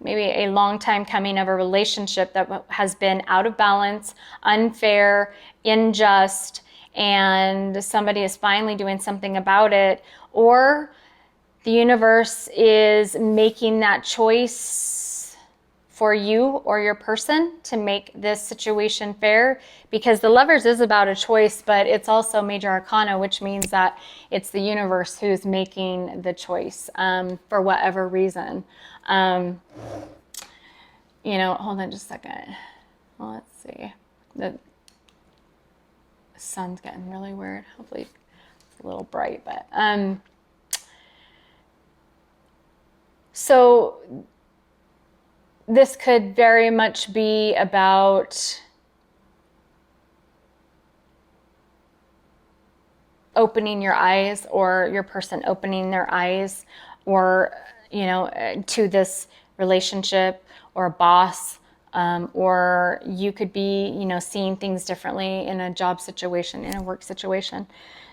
Maybe a long time coming of a relationship that has been out of balance, unfair, unjust, and somebody is finally doing something about it. Or the universe is making that choice for you or your person to make this situation fair, because the Lovers is about a choice, but it's also major arcana, which means that it's the universe who's making the choice for whatever reason. You know, hold on just a second. Well, let's see. The sun's getting really weird. Hopefully it's a little bright, but so this could very much be about opening your eyes, or your person opening their eyes, or, you know, to this relationship or a boss, or you could be, you know, seeing things differently in a job situation, in a work situation.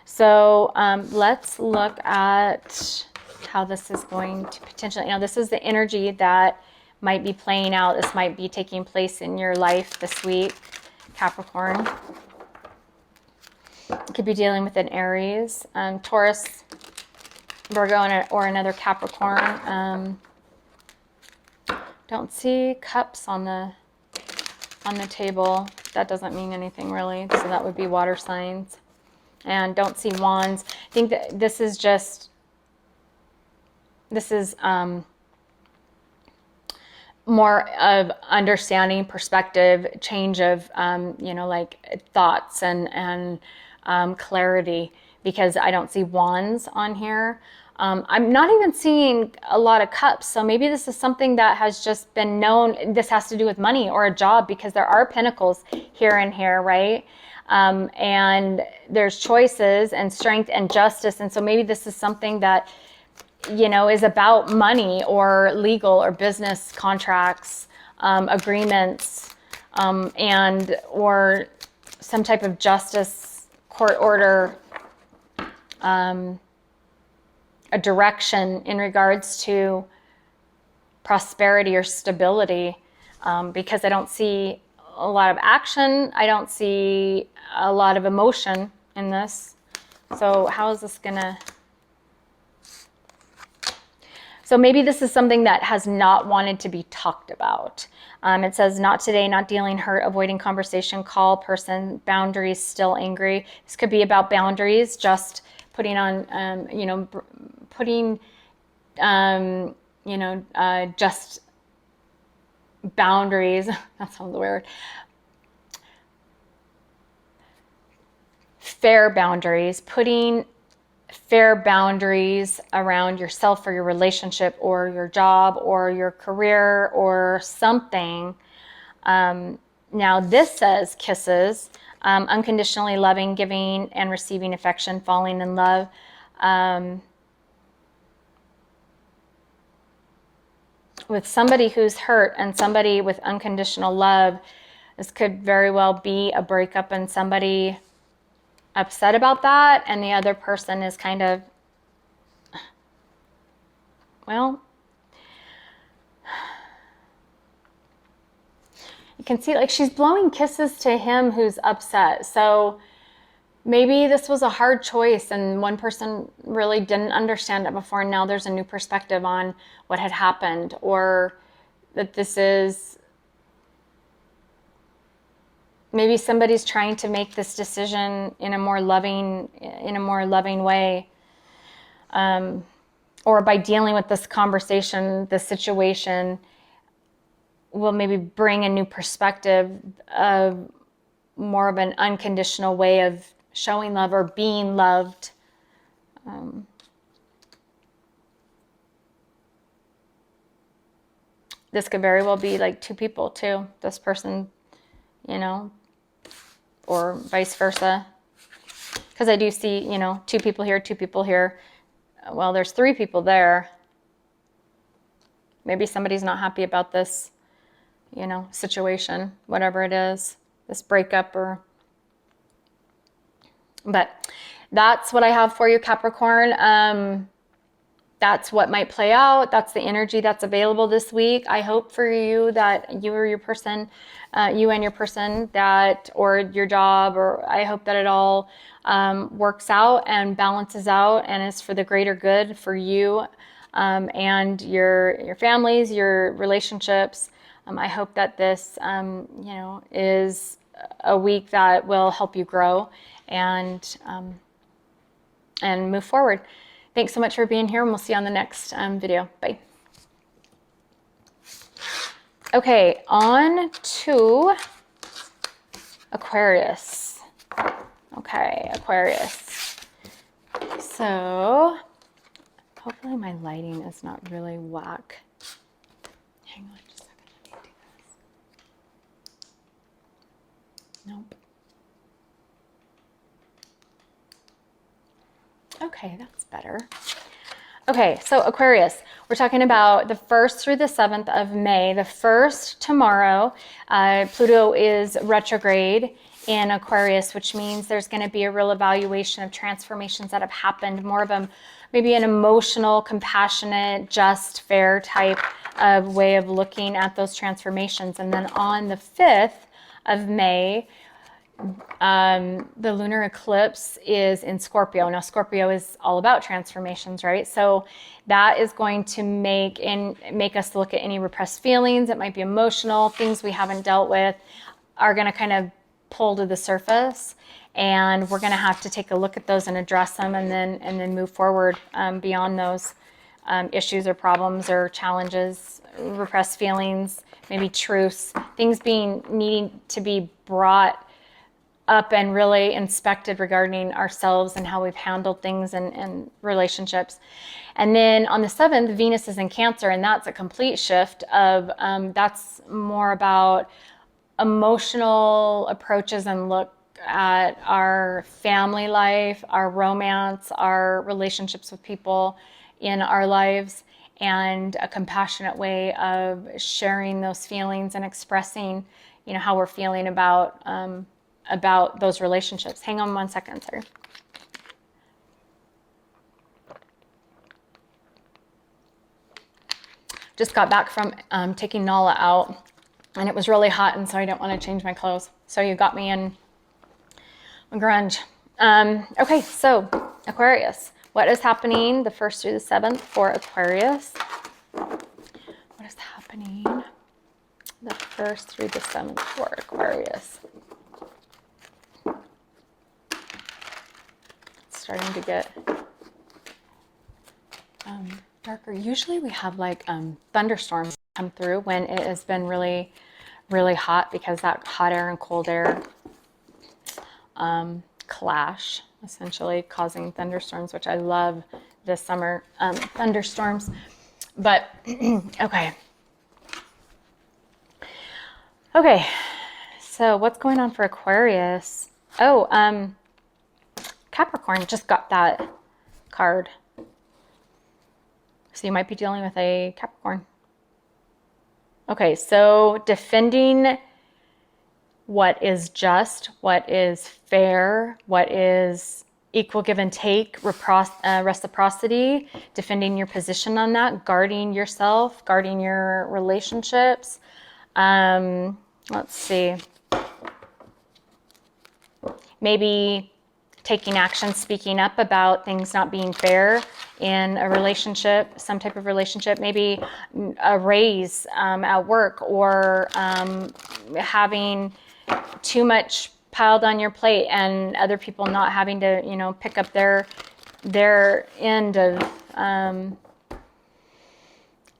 So let's look at how this is going to potentially, you know, this is the energy that might be playing out. This might be taking place in your life this week, Capricorn. You could be dealing with an Aries, Taurus, Virgo, or another Capricorn. Don't see cups on the table. That doesn't mean anything really. So that would be water signs. And don't see wands. I think that this is more of understanding, perspective, change of, you know, like thoughts and clarity, because I don't see wands on here. I'm not even seeing a lot of cups. So maybe this is something that has just been known. This has to do with money or a job, because there are pentacles here and here, right? And there's choices and strength and justice. And so maybe this is something that, you know, is about money or legal or business contracts, agreements, and or some type of justice, court order, a direction in regards to prosperity or stability, because I don't see a lot of action. I don't see a lot of emotion in this. So how is this gonna... So maybe this is something that has not wanted to be talked about. It says, not today, not dealing, hurt, avoiding conversation, call, person, boundaries, still angry. This could be about boundaries, just putting on, you know, putting, you know, just boundaries. That sounds weird. Fair boundaries, putting fair boundaries around yourself or your relationship or your job or your career or something. Now this says kisses, unconditionally loving, giving and receiving affection, falling in love. With somebody who's hurt and somebody with unconditional love, this could very well be a breakup and somebody upset about that, and the other person is kind of, well, you can see like she's blowing kisses to him who's upset. So maybe this was a hard choice and one person really didn't understand it before, and now there's a new perspective on what had happened, or that this is, maybe somebody's trying to make this decision in a more loving way, or by dealing with this conversation, this situation will maybe bring a new perspective of more of an unconditional way of showing love or being loved. This could very well be like two people too. This person, you know, or vice versa. Because I do see, you know, two people here, two people here. Well, there's three people there. Maybe somebody's not happy about this, you know, situation, whatever it is. this breakup but that's what I have for you, Capricorn. That's what might play out. That's the energy that's available this week. I hope for you that you or your person, you and your person that, or your job, or I hope that it all works out and balances out and is for the greater good for you and your families, your relationships. I hope that this, is a week that will help you grow and move forward. Thanks so much for being here, and we'll see you on the next video. Bye. Okay, on to Aquarius. Okay, Aquarius. So, hopefully my lighting is not really whack. Hang on just a second, let me do this. Nope. Okay, that's better. Okay, so Aquarius, we're talking about the 1st through the 7th of May. The 1st, tomorrow, Pluto is retrograde in Aquarius, which means there's going to be a real evaluation of transformations that have happened, more of maybe an emotional, compassionate, just, fair type of way of looking at those transformations. And then on the 5th of May, the lunar eclipse is in Scorpio. Now, Scorpio is all about transformations, right? So that is going to make us look at any repressed feelings. It might be emotional, things we haven't dealt with are going to kind of pull to the surface, and we're going to have to take a look at those and address them, and then move forward beyond those issues or problems or challenges, repressed feelings, maybe truths, things needing to be brought up and really inspected regarding ourselves and how we've handled things and relationships. And then on the 7th, Venus is in Cancer, and that's a complete shift of, that's more about emotional approaches and look at our family life, our romance, our relationships with people in our lives, and a compassionate way of sharing those feelings and expressing, how we're feeling about those relationships. Hang on 1 second, sorry. Just got back from taking Nala out, and it was really hot, and so I didn't want to change my clothes. So you got me in grunge. Okay, so Aquarius. What is happening the 1st through the 7th for Aquarius? What is happening the 1st through the 7th for Aquarius? Starting to get darker. Usually we have like thunderstorms come through when it has been really, really hot, because that hot air and cold air clash, essentially causing thunderstorms, which I love this summer, thunderstorms. But okay, so what's going on for Aquarius? Capricorn just got that card. So you might be dealing with a Capricorn. Okay, so defending what is just, what is fair, what is equal give and take, reciprocity, defending your position on that, guarding yourself, guarding your relationships. Let's see. Maybe taking action, speaking up about things not being fair in a relationship, some type of relationship, maybe a raise at work, or having too much piled on your plate and other people not having to, pick up their end of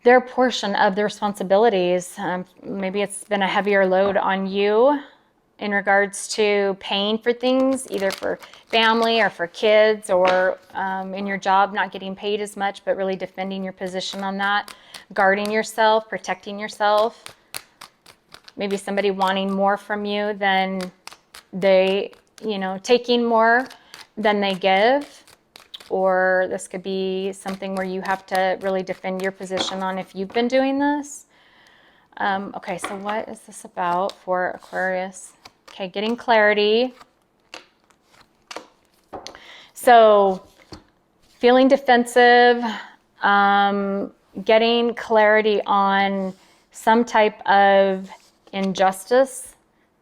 their portion of the responsibilities. Maybe it's been a heavier load on you in regards to paying for things, either for family or for kids, or in your job, not getting paid as much, but really defending your position on that, guarding yourself, protecting yourself. Maybe somebody wanting more from you than they, taking more than they give. Or this could be something where you have to really defend your position on if you've been doing this. Okay, so what is this about for Aquarius? Okay, getting clarity. So feeling defensive, getting clarity on some type of injustice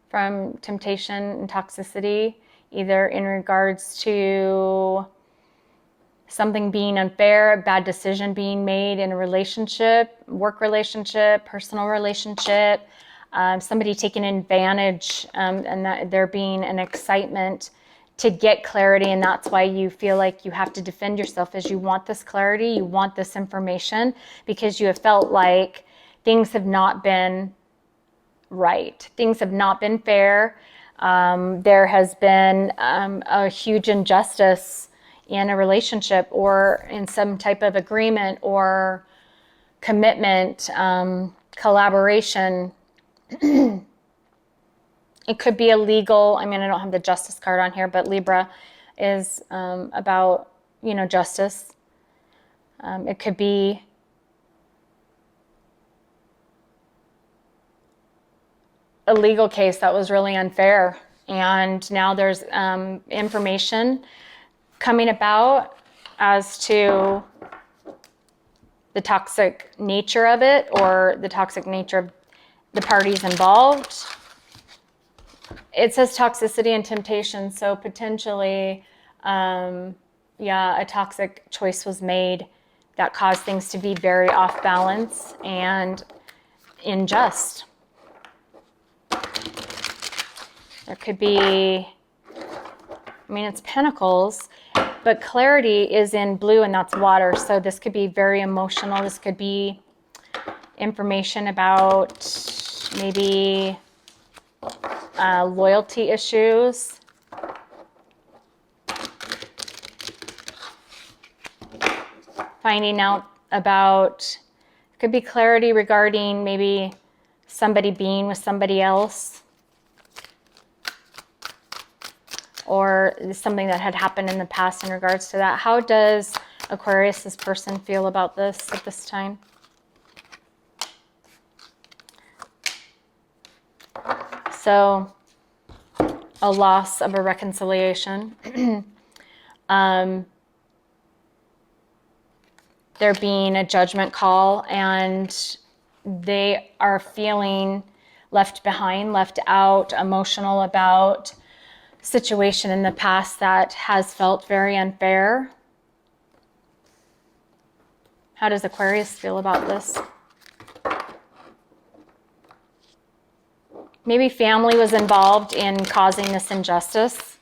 from temptation and toxicity, either in regards to something being unfair, a bad decision being made in a relationship, work relationship, personal relationship, somebody taking advantage, and that there being an excitement to get clarity, and that's why you feel like you have to defend yourself, as you want this clarity, you want this information, because you have felt like things have not been right. Things have not been fair. There has been a huge injustice in a relationship or in some type of agreement or commitment, collaboration. It could be illegal. I mean, I don't have the justice card on here, but Libra is about, justice. It could be a legal case that was really unfair. And now there's information coming about as to the toxic nature of it, or the toxic nature of the parties involved. It says toxicity and temptation, so potentially, a toxic choice was made that caused things to be very off balance and unjust. There could be, it's pentacles, but clarity is in blue, and that's water. So this could be very emotional. This could be information about maybe loyalty issues. Finding out about, it could be clarity regarding maybe somebody being with somebody else, or something that had happened in the past in regards to that. How does Aquarius, this person, feel about this at this time? So, a loss of a reconciliation. There being a judgment call, and they are feeling left behind, left out, emotional about situation in the past that has felt very unfair. How does Aquarius feel about this? Maybe family was involved in causing this injustice,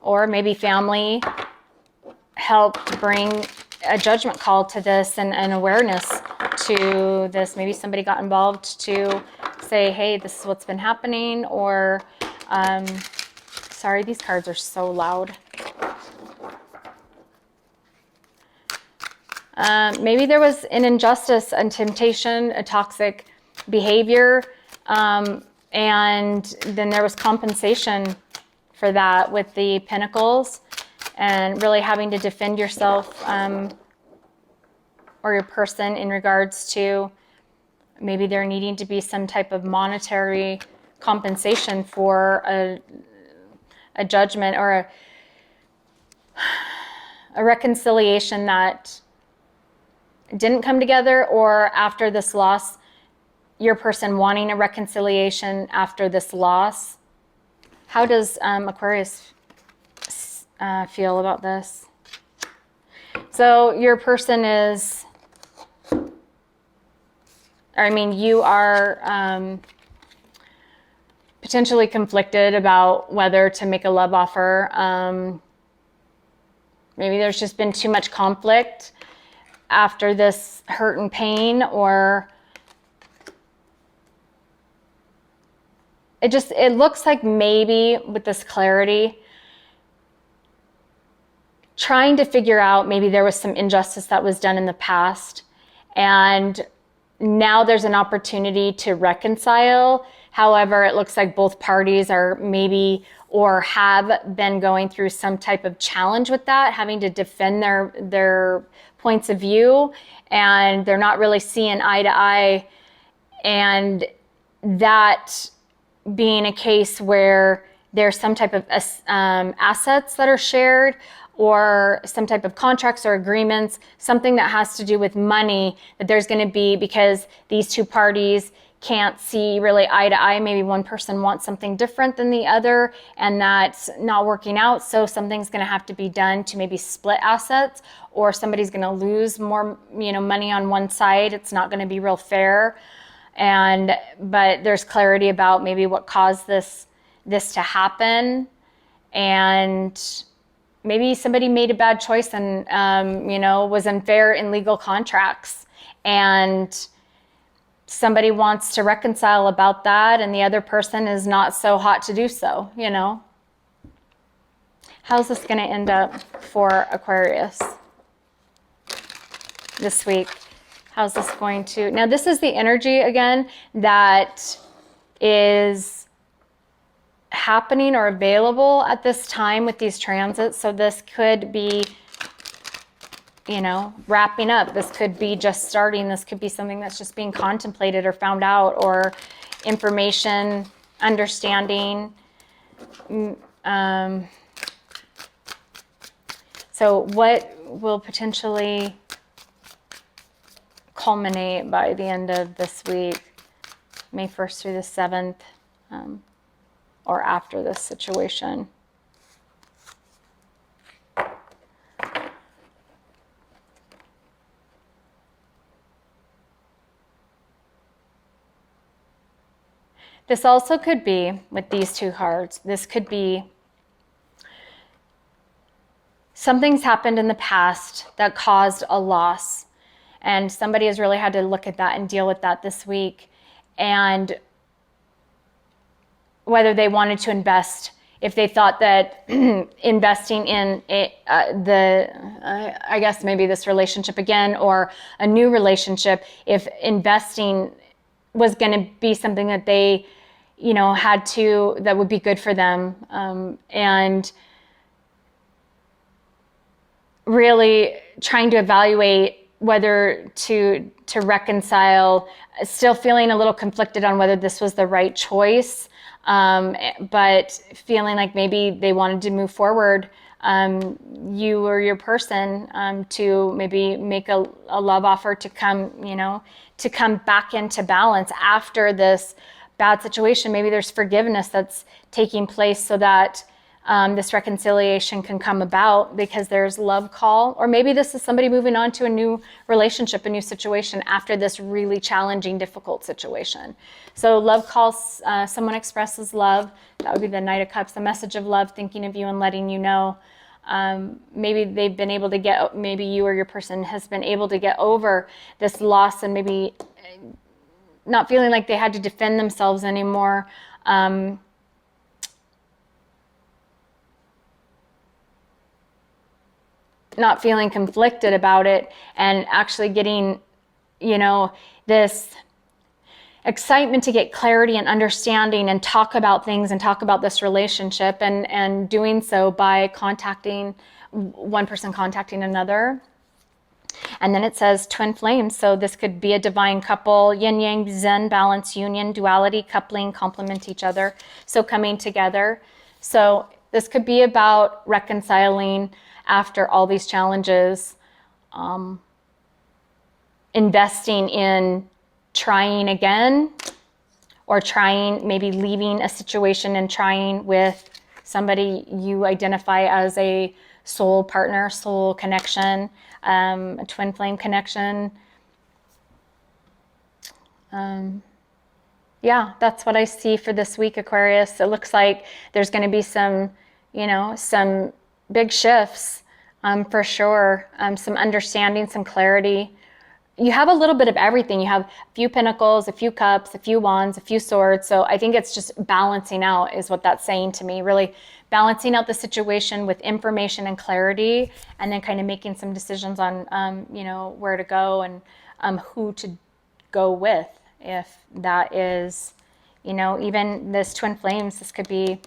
or maybe family helped bring a judgment call to this and awareness to this. Maybe somebody got involved to say, hey, this is what's been happening, or sorry, these cards are so loud. Maybe there was an injustice, a temptation, a toxic behavior, and then there was compensation for that with the pentacles, and really having to defend yourself or your person in regards to maybe there needing to be some type of monetary compensation for a judgment or a reconciliation that didn't come together, or after this loss, your person wanting a reconciliation after this loss. How does Aquarius feel about this? So your person is, you are potentially conflicted about whether to make a love offer. Maybe there's just been too much conflict after this hurt and pain, or it looks like maybe with this clarity, trying to figure out maybe there was some injustice that was done in the past, and now there's an opportunity to reconcile. However, it looks like both parties are maybe or have been going through some type of challenge with that, having to defend their points of view, and they're not really seeing eye to eye, and that being a case where there's some type of assets that are shared, or some type of contracts or agreements, something that has to do with money that there's going to be, because these two parties can't see really eye to eye. Maybe one person wants something different than the other, and that's not working out. So something's going to have to be done to maybe split assets, or somebody's going to lose more, money on one side. It's not going to be real fair. But there's clarity about maybe what caused this to happen, and maybe somebody made a bad choice and was unfair in legal contracts, and somebody wants to reconcile about that, and the other person is not so hot to do so. How's this going to end up for Aquarius this week? How's this going to... Now, this is the energy, again, that is happening or available at this time with these transits. So this could be, wrapping up. This could be just starting. This could be something that's just being contemplated or found out, or information, understanding. So what will potentially culminate by the end of this week, May 1st through the 7th, or after this situation? This also could be, with these two cards, this could be something's happened in the past that caused a loss. And somebody has really had to look at that and deal with that this week. And whether they wanted to invest, if they thought that investing in I guess maybe this relationship again, or a new relationship, if investing was going to be something that they, that would be good for them. And really trying to evaluate whether to reconcile, still feeling a little conflicted on whether this was the right choice, but feeling like maybe they wanted to move forward, you or your person, to maybe make a love offer to come back into balance after this bad situation. Maybe there's forgiveness that's taking place so that this reconciliation can come about, because there's love call. Or maybe this is somebody moving on to a new relationship, a new situation after this really challenging, difficult situation. So love calls, someone expresses love. That would be the Knight of Cups, a message of love, thinking of you and letting you know. Maybe they've been able to maybe you or your person has been able to get over this loss, and maybe not feeling like they had to defend themselves anymore. Not feeling conflicted about it, and actually getting, this excitement to get clarity and understanding and talk about things and talk about this relationship, and doing so by contacting one person, contacting another. And then it says twin flames. So this could be a divine couple, yin yang, zen, balance, union, duality, coupling, complement each other. So coming together. So this could be about reconciling after all these challenges, investing in trying again, or maybe leaving a situation and trying with somebody you identify as a soul partner, soul connection, a twin flame connection. Yeah, that's what I see for this week, Aquarius. It looks like there's going to be some big shifts, for sure. Some understanding, some clarity. You have a little bit of everything. You have a few pentacles, a few cups, a few wands, a few swords. So I think it's just balancing out is what that's saying to me. Really balancing out the situation with information and clarity, and then kind of making some decisions on, where to go and who to go with. If that is, even this twin flames, this could be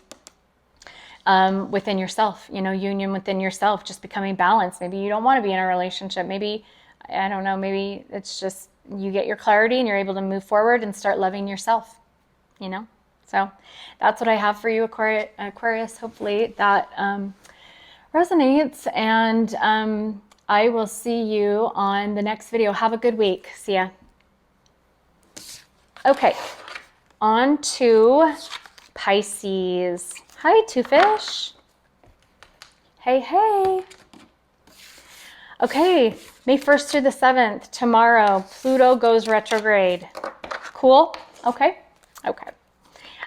within yourself, union within yourself, just becoming balanced. Maybe you don't want to be in a relationship. Maybe, I don't know, maybe it's just you get your clarity and you're able to move forward and start loving yourself, So that's what I have for you, Aquarius. Hopefully that resonates, and I will see you on the next video. Have a good week. See ya. Okay, on to Pisces. Hi, Two Fish. Hey, hey. Okay, May 1st through the 7th, tomorrow, Pluto goes retrograde. Cool? Okay. Okay.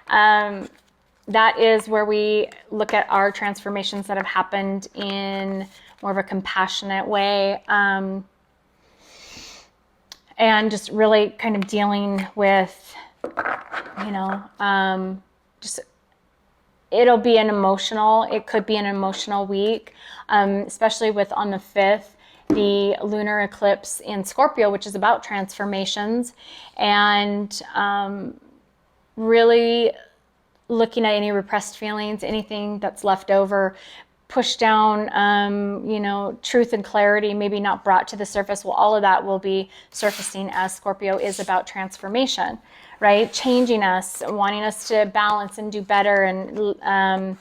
That is where we look at our transformations that have happened in more of a compassionate way. And just really kind of dealing with, you know, just, it'll be it could be an emotional week, especially with on the 5th, the lunar eclipse in Scorpio, which is about transformations, and really looking at any repressed feelings, anything that's left over, pushed down, you know, truth and clarity, maybe not brought to the surface. Well, all of that will be surfacing as Scorpio is about transformation, right? Changing us, wanting us to balance and do better, and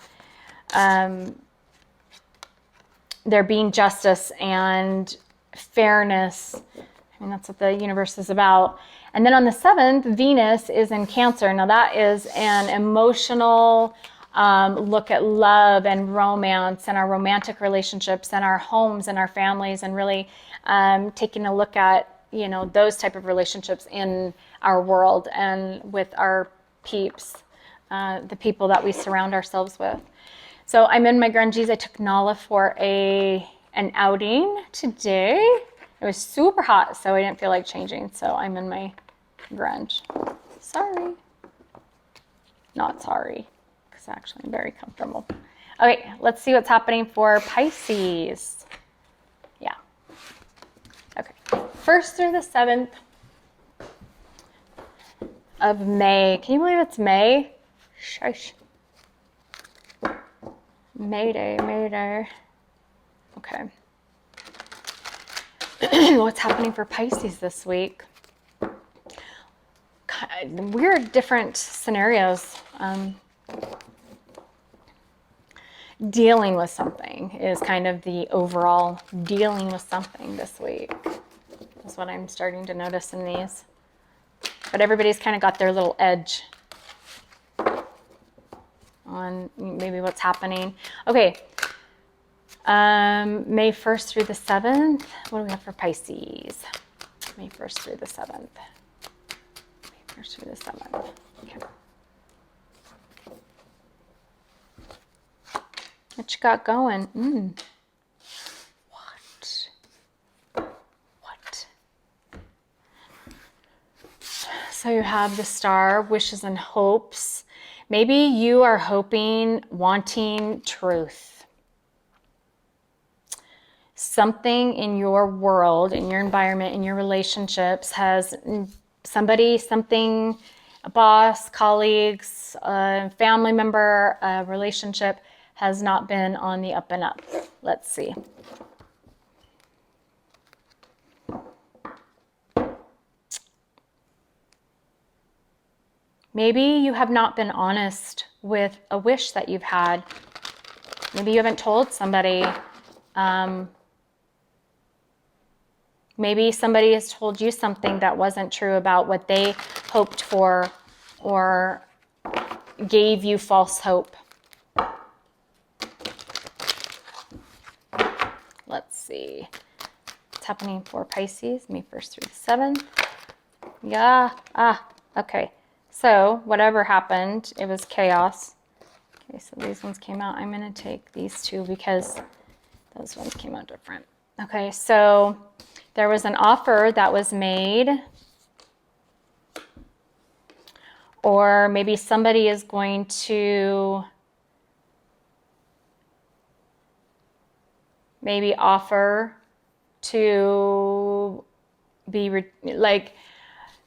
there being justice and fairness. I mean, that's what the universe is about. And then on the 7th, Venus is in Cancer. Now that is an emotional look at love and romance and our romantic relationships and our homes and our families, and really taking a look at, you know, those type of relationships in our world and with our peeps, the people that we surround ourselves with. So I'm in my grungies. I took Nala for an outing today. It was super hot, so I didn't feel like changing. So I'm in my grunge. Sorry. Not sorry, because actually I'm very comfortable. Okay, let's see what's happening for Pisces. Yeah. Okay. 1st through the 7th of May. Can you believe it's May? Shush. Mayday, Mayday. Okay. What's happening for Pisces this week? Weird, different scenarios. Dealing with something is kind of the overall dealing with something this week. Is what I'm starting to notice in these. But everybody's kind of got their little edge on maybe what's happening. Okay. May 1st through the 7th. What do we have for Pisces? May 1st through the 7th. May 1st through the 7th. Okay. What you got going? What? So you have the Star, wishes and hopes. Maybe you are hoping, wanting truth. Something in your world, in your environment, in your relationships has something, a boss, colleagues, a family member, a relationship has not been on the up and up. Let's see. Maybe you have not been honest with a wish that you've had. Maybe you haven't told somebody. Maybe somebody has told you something that wasn't true about what they hoped for or gave you false hope. Let's see. What's happening for Pisces, May 1st through the 7th. Yeah. Okay. So whatever happened, it was chaos. Okay, so these ones came out. I'm going to take these two because those ones came out different. Okay, so there was an offer that was made, or maybe somebody is going to maybe offer to be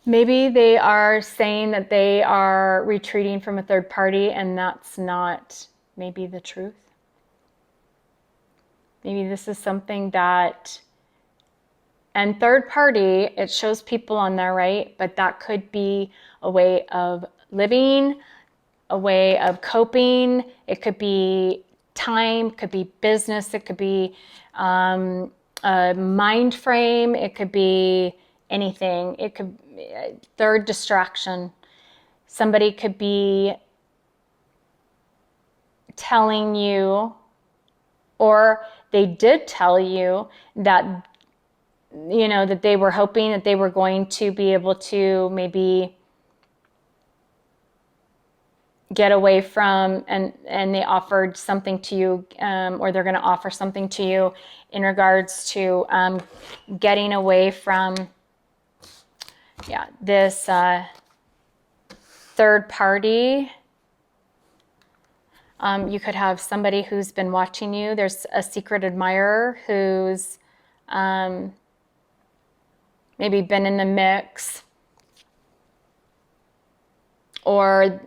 maybe they are saying that they are retreating from a third party, and that's not maybe the truth. Maybe this is something that, and third party, it shows people on there, right? But that could be a way of living, a way of coping. It could be time, could be business, it could be a mind frame, it could be anything. It could be a third distraction. Somebody could be telling you, or they did tell you that, you know, that they were hoping that they were going to be able to maybe get away from, and they offered something to you, or they're going to offer something to you in regards to getting away from, this third party. You could have somebody who's been watching you. There's a secret admirer who's maybe been in the mix, or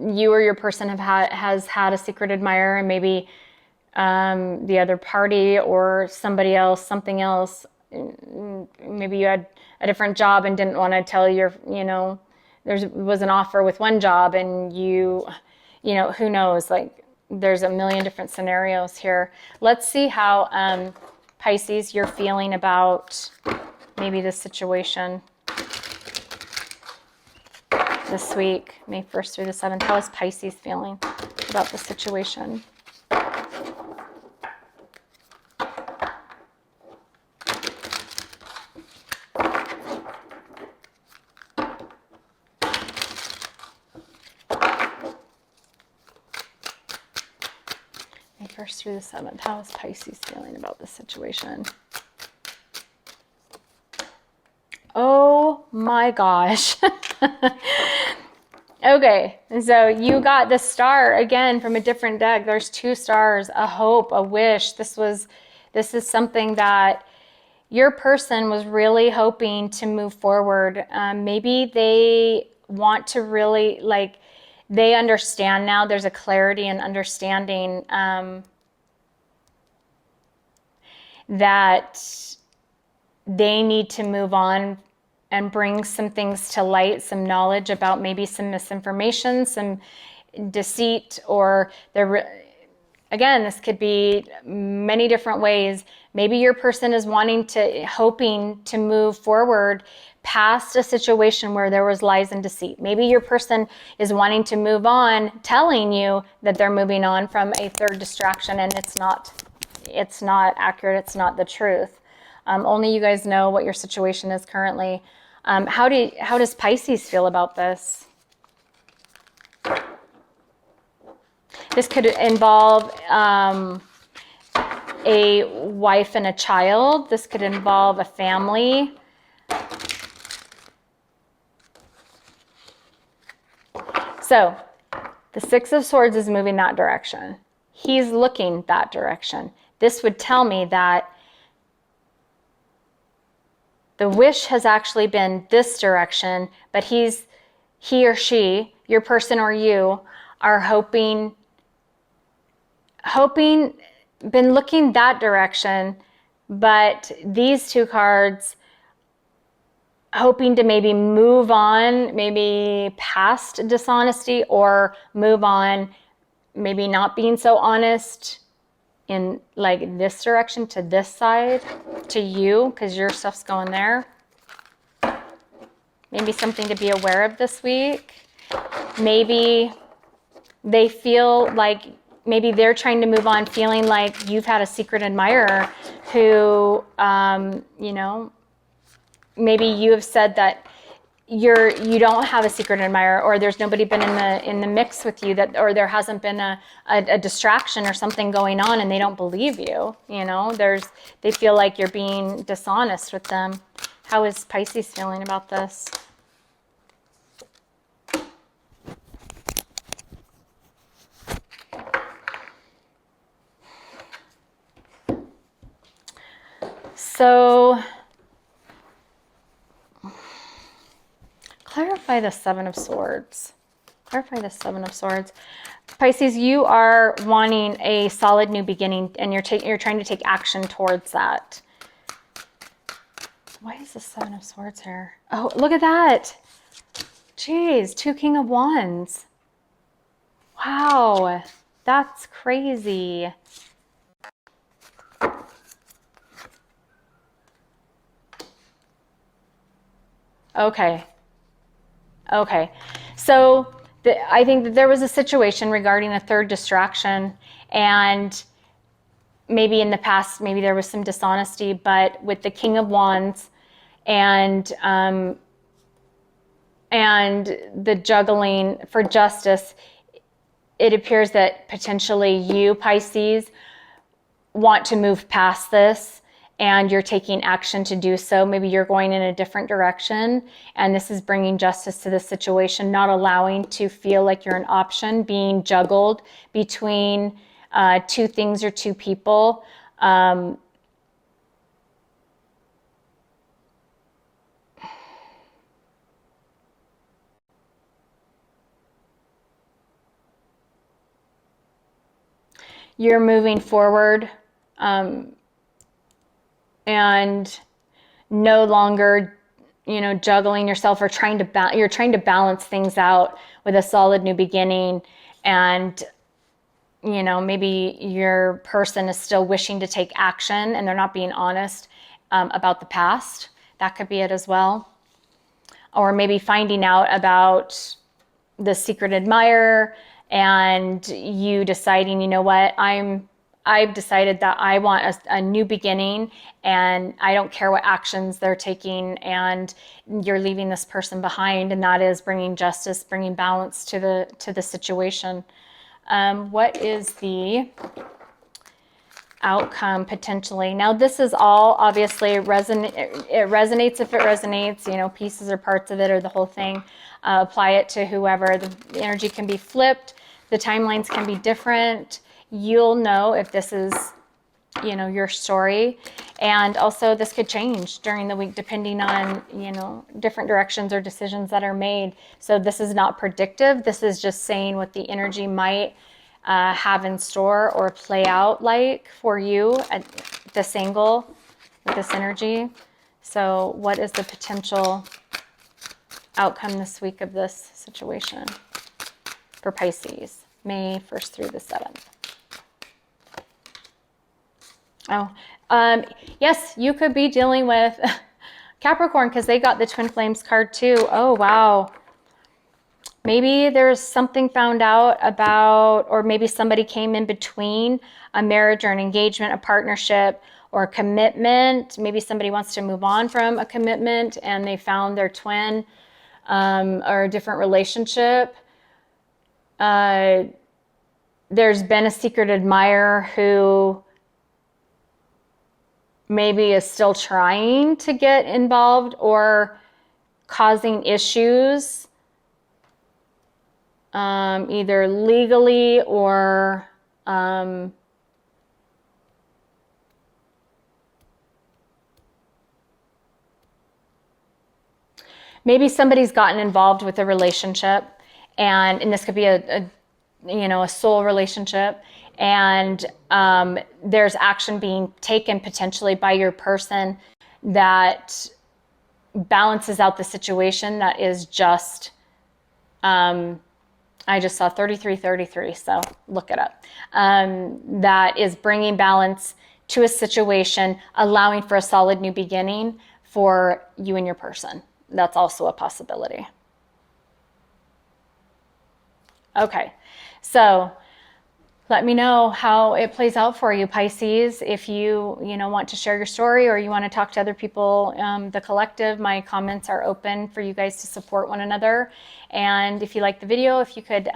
you or your person has had a secret admirer, and maybe the other party or somebody else, something else, maybe you had a different job and didn't want to tell your, you know, there was an offer with one job, and you know, who knows, like there's a million different scenarios here. Let's see how Pisces, you're feeling about maybe this situation this week, May 1st through the 7th. How is Pisces feeling about the situation? May 1st through the 7th. How is Pisces feeling about this situation? Oh my gosh. Okay, so you got the star again from a different deck. There's two stars, a hope, a wish. This is something that your person was really hoping to move forward. Maybe they want to really, like, they understand now. There's a clarity and understanding that they need to move on and bring some things to light, some knowledge about maybe some misinformation, some deceit, or again, this could be many different ways. Maybe your person is hoping to move forward past a situation where there was lies and deceit. Maybe your person is wanting to move on, telling you that they're moving on from a third distraction, and it's not accurate, it's not the truth. Only you guys know what your situation is currently. How does Pisces feel about this? This could involve a wife and a child. This could involve a family. So the Six of Swords is moving that direction. He's looking that direction. This would tell me that the wish has actually been this direction, but he or she, your person or you, are hoping, been looking that direction, but these two cards, hoping to maybe move on, maybe past dishonesty, or move on, maybe not being so honest in like this direction to this side, to you, because your stuff's going there. Maybe something to be aware of this week. Maybe they feel like, maybe they're trying to move on feeling like you've had a secret admirer who, you know, maybe you have said that you don't have a secret admirer, or there's nobody been in the mix with you, that, or there hasn't been a distraction or something going on, and they don't believe you. You know, they feel like you're being dishonest with them. How is Pisces feeling about this? So clarify the Seven of Swords. Clarify the Seven of Swords. Pisces, you are wanting a solid new beginning, and you're trying to take action towards that. Why is the Seven of Swords here? Oh, look at that. Jeez, two King of Wands. Wow, that's crazy. Okay. Okay. So I think that there was a situation regarding a third distraction, and maybe in the past, maybe there was some dishonesty, but with the King of Wands and the juggling for justice, it appears that potentially you, Pisces, want to move past this, and you're taking action to do so. Maybe you're going in a different direction, and this is bringing justice to the situation, not allowing to feel like you're an option, being juggled between two things or two people. You're moving forward, and no longer, juggling yourself or you're trying to balance things out with a solid new beginning. And, maybe your person is still wishing to take action and they're not being honest about the past. That could be it as well. Or maybe finding out about the secret admirer and you deciding, you know what, I've decided that I want a new beginning, and I don't care what actions they're taking, and you're leaving this person behind, and that is bringing justice, bringing balance to the situation. What is the outcome potentially? Now, this is all obviously it resonates if it resonates, pieces or parts of it or the whole thing. Apply it to whoever. The energy can be flipped. The timelines can be different. You'll know if this is, your story. And also this could change during the week depending on, different directions or decisions that are made. So this is not predictive. This is just saying what the energy might have in store or play out like for you at this angle with this energy. So what is the potential outcome this week of this situation for Pisces, May 1st through the 7th? Yes, you could be dealing with Capricorn because they got the Twin Flames card too. Oh, wow. Maybe there's something found out about, or maybe somebody came in between a marriage or an engagement, a partnership, or a commitment. Maybe somebody wants to move on from a commitment and they found their twin or a different relationship. There's been a secret admirer who maybe is still trying to get involved or causing issues, either legally or maybe somebody's gotten involved with a relationship, and this could be a soul relationship, and there's action being taken potentially by your person that balances out the situation. That is just, I just saw 3333, so look it up. That is bringing balance to a situation, allowing for a solid new beginning for you and your person. That's also a possibility. Okay, so let me know how it plays out for you, Pisces. If you want to share your story or you want to talk to other people, the collective, my comments are open for you guys to support one another. And if you like the video, if you could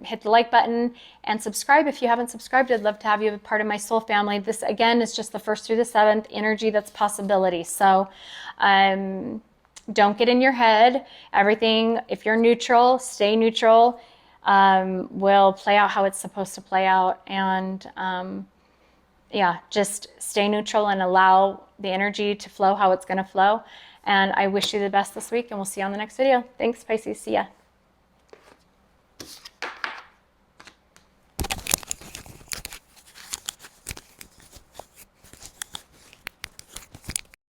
hit the like button and subscribe if you haven't subscribed. I'd love to have you a part of my soul family. This, again, is just the 1st through the 7th energy. That's possibility. So don't get in your head. Everything, if you're neutral, stay neutral. Will play out how it's supposed to play out. And just stay neutral and allow the energy to flow how it's going to flow. And I wish you the best this week, and we'll see you on the next video. Thanks, Pisces. See ya.